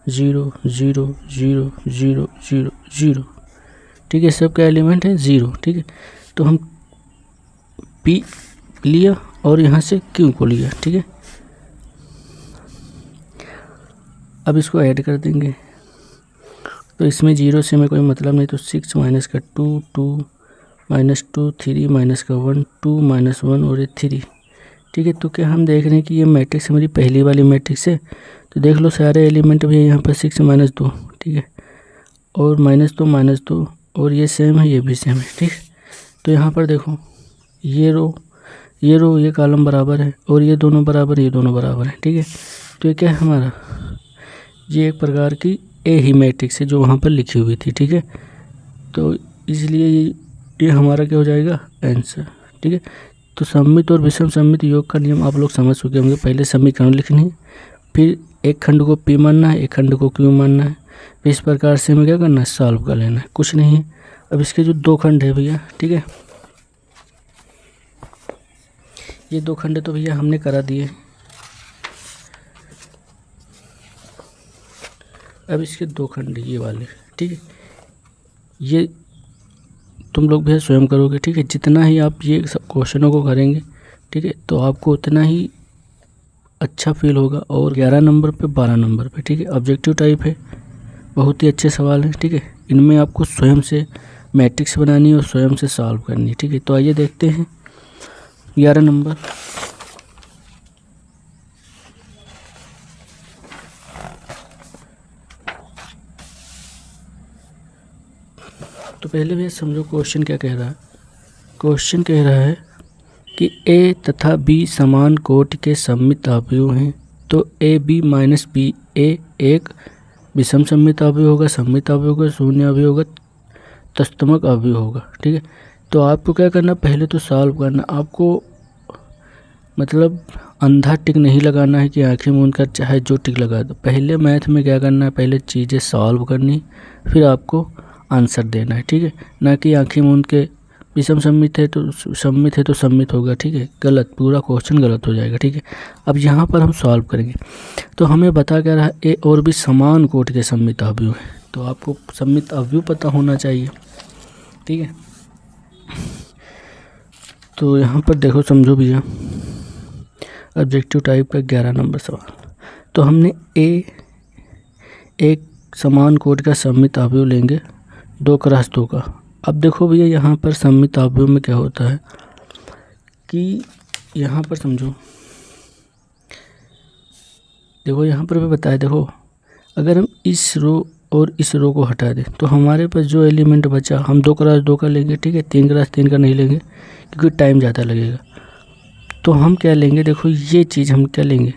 0 0 0 0 0 0, ठीक है। सब का एलिमेंट है 0, ठीक है। तो हम पी लिया और यहाँ से क्यू को लिया, ठीक है। अब इसको ऐड कर देंगे। तो इसमें 0 से हमें कोई मतलब नहीं, तो 6 माइनस का 2 2 माइनस 2 3 माइनस का 1 2 माइनस 1 और ये 3, ठीक है। तो क्या हम देख रहे हैं कि ये मैट्रिक्स हमारी पहली वाली मैट्रिक्स है। तो देख लो सारे एलिमेंट भी है यहाँ पर 6 माइनस 2, ठीक है, और माइनस 2 और ये सेम है, ये भी सेम है, ठीक। तो यहाँ पर देखो ये रो ये कॉलम बराबर है और ये दोनों बराबर है, ठीक है। तो ये क्या है हमारा, ये एक प्रकार की ए ही मैट्रिक्स है जो वहाँ पर लिखी हुई थी, ठीक है। तो इसलिए ये हमारा क्या हो जाएगा, आंसर, ठीक है। तो सममित और विषम सममित योग का नियम आप लोग समझ चुके होंगे। पहले समीकरण लिखनी है, फिर एक खंड को पी मानना है, एक खंड को क्यू मानना है, फिर इस प्रकार से हमें क्या करना है, सॉल्व कर लेना है, कुछ नहीं है। अब इसके जो दो खंड है भैया, ठीक है, ये दो खंड तो भैया हमने करा दिए। अब इसके दो खंड ये वाले, ठीक है, ये तुम लोग भी स्वयं करोगे, ठीक है। जितना ही आप ये सब क्वेश्चनों को करेंगे, ठीक है, तो आपको उतना ही अच्छा फील होगा। और 11 नंबर पे 12 नंबर पे, ठीक है, ऑब्जेक्टिव टाइप है, बहुत ही अच्छे सवाल हैं, ठीक है। इनमें आपको स्वयं से मैट्रिक्स बनानी है और स्वयं से सॉल्व करनी है, ठीक है। तो आइए देखते हैं 11 नंबर। तो पहले भी समझो क्वेश्चन क्या कह रहा है। क्वेश्चन कह रहा है कि ए तथा बी समान कोटि के सममित अवयव हैं, तो ए बी माइनस बी ए एक विषम सममित अवयव होगा, सममित अवयव होगा, शून्य अवयव होगा, तस्तमक अवयव होगा, ठीक है। तो आपको क्या करना, पहले तो सॉल्व करना। आपको मतलब अंधा टिक नहीं लगाना है कि आंखें मूंद कर चाहे जो टिक लगा दो। पहले मैथ में क्या करना है, पहले चीज़ें सॉल्व करनी, फिर आपको आंसर देना है, ठीक है। ना कि आंखें मूंद के विषम सममित है तो सम्मित होगा, ठीक है, गलत, पूरा क्वेश्चन गलत हो जाएगा, ठीक है। अब यहाँ पर हम सॉल्व करेंगे। तो हमें बता क्या रहा है, ए और बी समान कोटि के सममित अवयव है, तो आपको सममित अवयव पता होना चाहिए, ठीक है। तो यहाँ पर देखो, समझो भैया, ऑब्जेक्टिव टाइप का 11 नंबर सवाल। तो हमने ए एक समान कोटि का सममित अवयव लेंगे 2x2 का। अब देखो भैया, यहाँ पर सममित अवयव में क्या होता है कि यहाँ पर समझो, देखो यहाँ पर भी बताया, देखो अगर हम इस रो और इस रो को हटा दें तो हमारे पास जो एलिमेंट बचा हम 2x2 का लेंगे, ठीक है, 3x3 का नहीं लेंगे क्योंकि टाइम ज़्यादा लगेगा। तो हम क्या लेंगे, देखो ये चीज़ हम क्या लेंगे,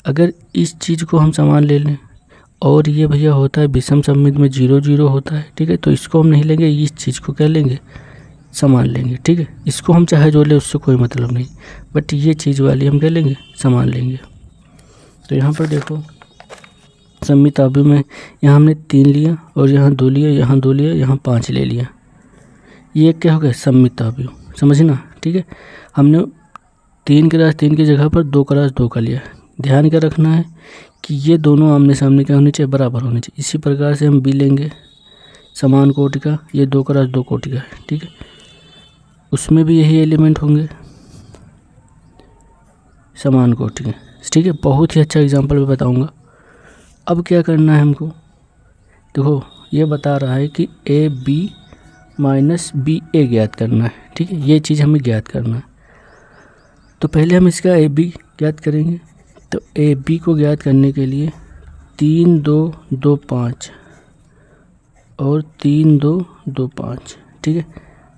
अगर इस चीज़ को हम समान ले लें, और ये भैया होता है विषम सममित में 0 0 होता है, ठीक है, तो इसको हम नहीं लेंगे, इस चीज़ को क्या लेंगे, समान लेंगे, ठीक है। इसको हम चाहे जो ले, उससे कोई मतलब नहीं, बट ये चीज़ वाली हम क्या लेंगे, समान लेंगे। तो यहाँ पर देखो सममित अवयव में यहाँ हमने 3 लिया और यहाँ 2 लिया, यहाँ 2 लिया, यहाँ 5 ले लिया, ये क्या हो गया, सममित अवयव, समझना, ठीक है। हमने 3x3 की जगह पर 2x2 का लिया। ध्यान क्या रखना है कि ये दोनों आमने सामने क्या होने चाहिए, बराबर होने चाहिए। इसी प्रकार से हम बी लेंगे समान कोटि का, ये 2x2 कोटि का है, ठीक है, उसमें भी यही एलिमेंट होंगे समान कोटि के, ठीक है। बहुत ही अच्छा एग्जांपल भी बताऊंगा। अब क्या करना है हमको, देखो ये बता रहा है कि ए बी माइनस बी ए ज्ञात करना है, ठीक है, ये चीज़ हमें ज्ञात करना है। तो पहले हम इसका ए बी ज्ञात करेंगे। तो ए बी को ज्ञात करने के लिए 3 2 2 5 और 3 2 2 5, ठीक है,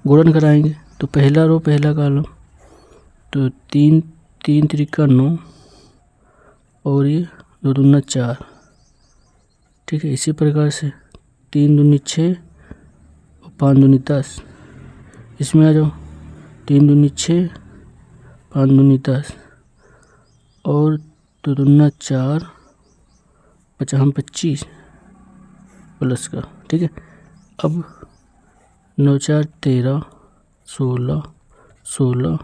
गुणन कराएंगे। तो पहला रो पहला कॉलम, तो 3 3 त्रिका 9 और ये 2 दूना 4, ठीक है। इसी प्रकार से 3 दूनी 6 और 5 दूनी 10, इसमें आ जाओ 3 दूनी 6 5 दूनी 10 और 2 दूना 4 5 25 प्लस का, ठीक है। अब 9 4 13 16 16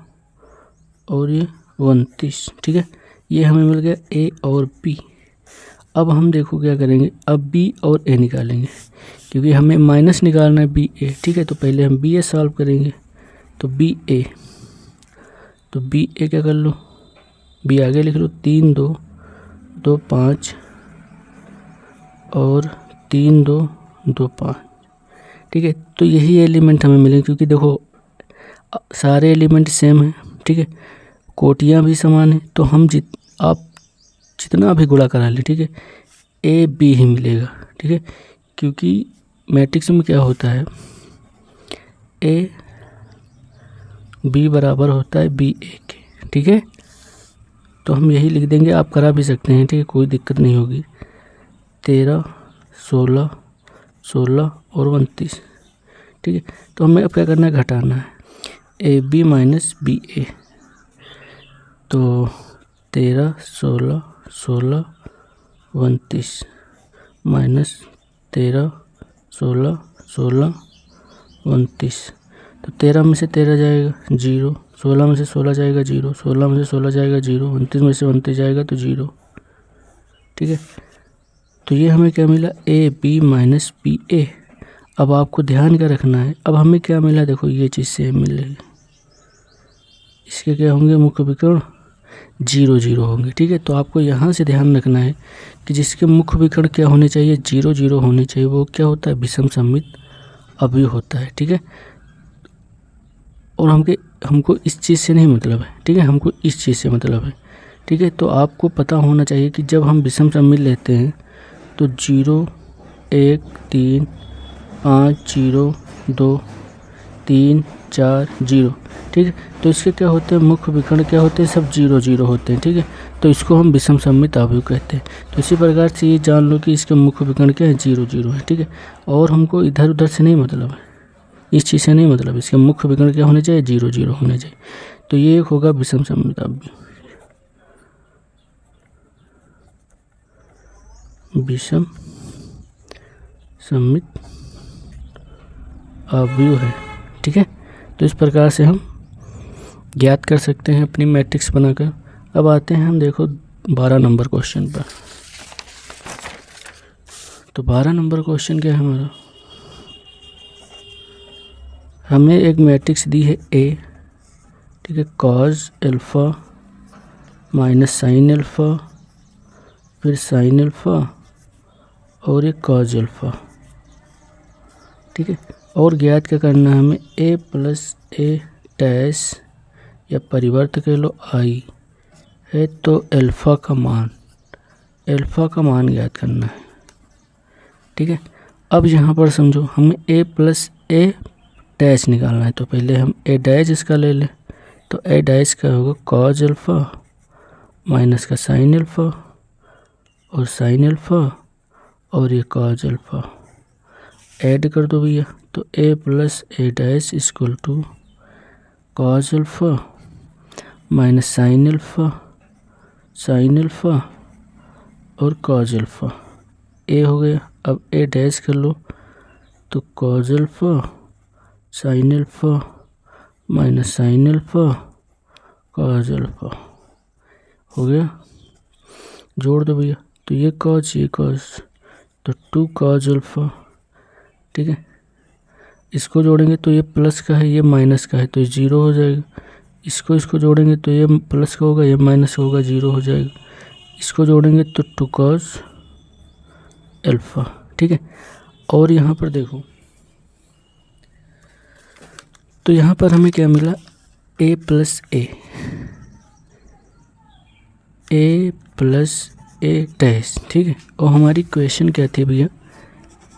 और ये 29, ठीक है। ये हमें मिल गया ए और बी। अब हम देखो क्या करेंगे, अब बी और ए निकालेंगे, क्योंकि हमें माइनस निकालना है बी ए, ठीक है। तो पहले हम बी ए सॉल्व करेंगे। तो बी ए, तो बी ए क्या कर लो, बी आगे लिख लो 3 2 2 5 और 3 2 2 5, ठीक है। तो यही एलिमेंट हमें मिलेंगे, क्योंकि देखो सारे एलिमेंट सेम हैं, ठीक है, कोटियाँ भी समान हैं। तो हम आप जितना भी गुणा करा लें, ठीक है, ए बी ही मिलेगा, ठीक है, क्योंकि मैट्रिक्स में क्या होता है, ए बी बराबर होता है बी ए के, ठीक है। तो हम यही लिख देंगे, आप करा भी सकते हैं, ठीक है, कोई दिक्कत नहीं होगी। 13 16 16 और 29, ठीक है। तो हमें अब क्या करना है, घटाना है ए बी माइनस बी ए। तो 13 16 16 29 माइनस 13 16 16 29, तो 13 में से 13 जाएगा 0, 16 में से 16 जाएगा 0, 16 में से 16 जाएगा 0, 29 में से 29 जाएगा तो 0, ठीक है। तो ये हमें क्या मिला, ए बी माइनस बी ए। अब आपको ध्यान क्या रखना है, अब हमें क्या मिला, देखो ये चीज़ सेम मिलेगी, इसके क्या होंगे, मुख्य विकर्ण 0 0 होंगे, ठीक है। तो आपको यहाँ से ध्यान रखना है कि जिसके मुख्य विकर्ण क्या होने चाहिए, 0 0 होने चाहिए, वो क्या होता है, विषम सममित अवयव होता है, ठीक है। और हमको इस चीज़ से नहीं मतलब है, ठीक है, हमको इस चीज़ से मतलब है, ठीक है। तो आपको पता होना चाहिए कि जब हम विषम सममित लेते हैं तो 0 1 3 5 0 2 3 4 0, ठीक है। तो इसके क्या होते हैं, मुख्य विकर्ण क्या होते हैं, सब 0 0 होते हैं, ठीक है। तो इसको हम विषम सममित अवयव कहते हैं। तो इसी प्रकार से ये जान लो कि इसके मुख्य विकर्ण क्या है, 0 0 है, ठीक है। और हम इधर उधर से नहीं मतलब है, इस चीज़ से नहीं मतलब, इसके मुख्य विकर्ण क्या होने चाहिए, 0 0 होने चाहिए। तो ये एक होगा विषम सममित अवयव, विषम सममित अवयव है, ठीक है। तो इस प्रकार से हम ज्ञात कर सकते हैं अपनी मैट्रिक्स बनाकर। अब आते हैं हम देखो 12 नंबर क्वेश्चन पर। तो 12 नंबर क्वेश्चन क्या है हमारा, हमें एक मैट्रिक्स दी है ए, ठीक है, cos alpha minus sine alpha, फिर साइन अल्फ़ा और एक कॉस अल्फ़ा, ठीक है। और ज्ञात क्या करना है हमें, ए प्लस ए डैश या परिवर्त कह लो आई है, तो अल्फ़ा का मान ज्ञात करना है, ठीक है। अब यहाँ पर समझो हमें ए प्लस ए डैश निकालना है, तो पहले हम ए डैश इसका ले लें। तो ए डैश का होगा कॉस अल्फ़ा माइनस का साइन अल्फ़ा और साइन अल्फ़ा और ये कॉस अल्फ़ा, ऐड कर दो भैया। तो A plus A dash equal to cos alpha minus sine alpha और कॉस अल्फ़ा, ए हो गया। अब ए डैश कर लो, तो cos alpha sine alpha minus sine alpha cos alpha हो गया, जोड़ दो भैया। तो ये कॉस ये कॉस, तो 2 कॉस अल्फ़ा, ठीक है। इसको जोड़ेंगे तो ये प्लस का है, ये माइनस का है, तो ये 0 हो जाएगा। इसको जोड़ेंगे तो ये प्लस का होगा, ये माइनस का होगा, 0 हो जाएगा। इसको जोड़ेंगे तो 2 कॉस अल्फ़ा, ठीक है। और यहाँ पर देखो, तो यहाँ पर हमें क्या मिला, A plus A, A plus A dash, ठीक है। और हमारी क्वेश्चन क्या थी भैया,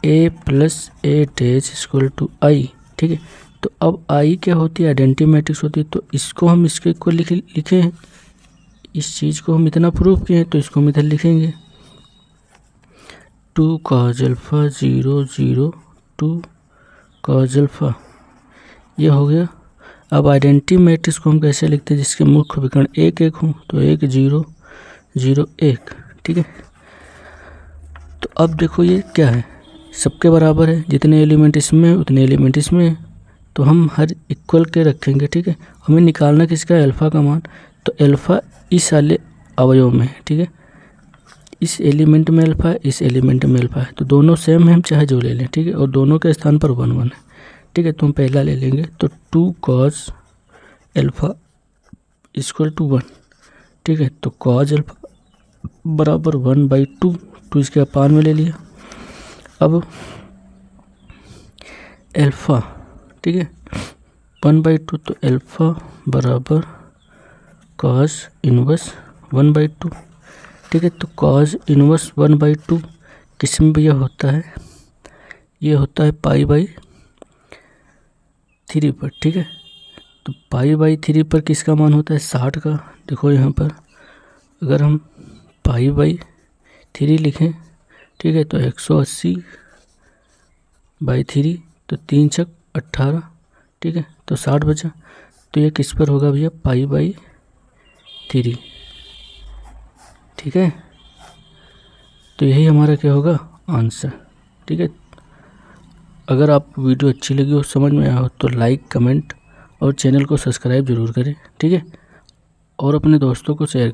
A plus A dash equal to I, ठीक है। तो अब आई क्या होती है, आइडेंटिटी मैट्रिक्स होती है। तो इसको हम इसके इक्वल लिखे हैं, इस चीज़ को हम इतना प्रूव किए हैं, तो इसको हम इधर लिखेंगे 2 cos अल्फ़ा 0 0 2 cos अल्फ़ा, ये हो गया। अब आइडेंटिटी मैट्रिक्स को हम कैसे लिखते हैं, जिसके मुख्य विकर्ण 1 1 हों, तो 1 0 0 1, ठीक है। तो अब देखो ये क्या है, सबके बराबर है, जितने एलिमेंट इसमें उतने एलिमेंट इसमें, तो हम हर इक्वल के रखेंगे, ठीक है। हमें निकालना किसका है, अल्फ़ा का मान। तो अल्फ़ा इस वाले अवयव में है, ठीक है। इस एलिमेंट में अल्फ़ा है, इस एलिमेंट में अल्फ़ा है, तो दोनों सेम है, हम चाहे जो ले लें, ठीक है। और दोनों के स्थान पर 1 1 है, ठीक है। तो हम पहला ले लेंगे, तो 2 cos अल्फ़ा इक्वल टू 1, ठीक है। तो cos अल्फ़ा बराबर 1/2, तो इसके अपान में ले लिया। अब अल्फ़ा, ठीक है, 1/2, तो अल्फ़ा बराबर cos इनवर्स 1/2, ठीक है। तो cos इनवर्स 1/2 किस में भैया होता है, ये होता है π/3 पर, ठीक है। तो π/3 पर किसका मान होता है, 60 का। देखो यहाँ पर अगर हम π/3 लिखें, ठीक है, तो 180/3, तो 3 छक 18, ठीक है। तो 60 बचा, तो ये किस पर होगा भैया, π/3, ठीक है। तो यही हमारा क्या होगा, आंसर, ठीक है। अगर आप वीडियो अच्छी लगी हो, समझ में आया हो, तो लाइक कमेंट और चैनल को सब्सक्राइब जरूर करें, ठीक है। और अपने दोस्तों को शेयर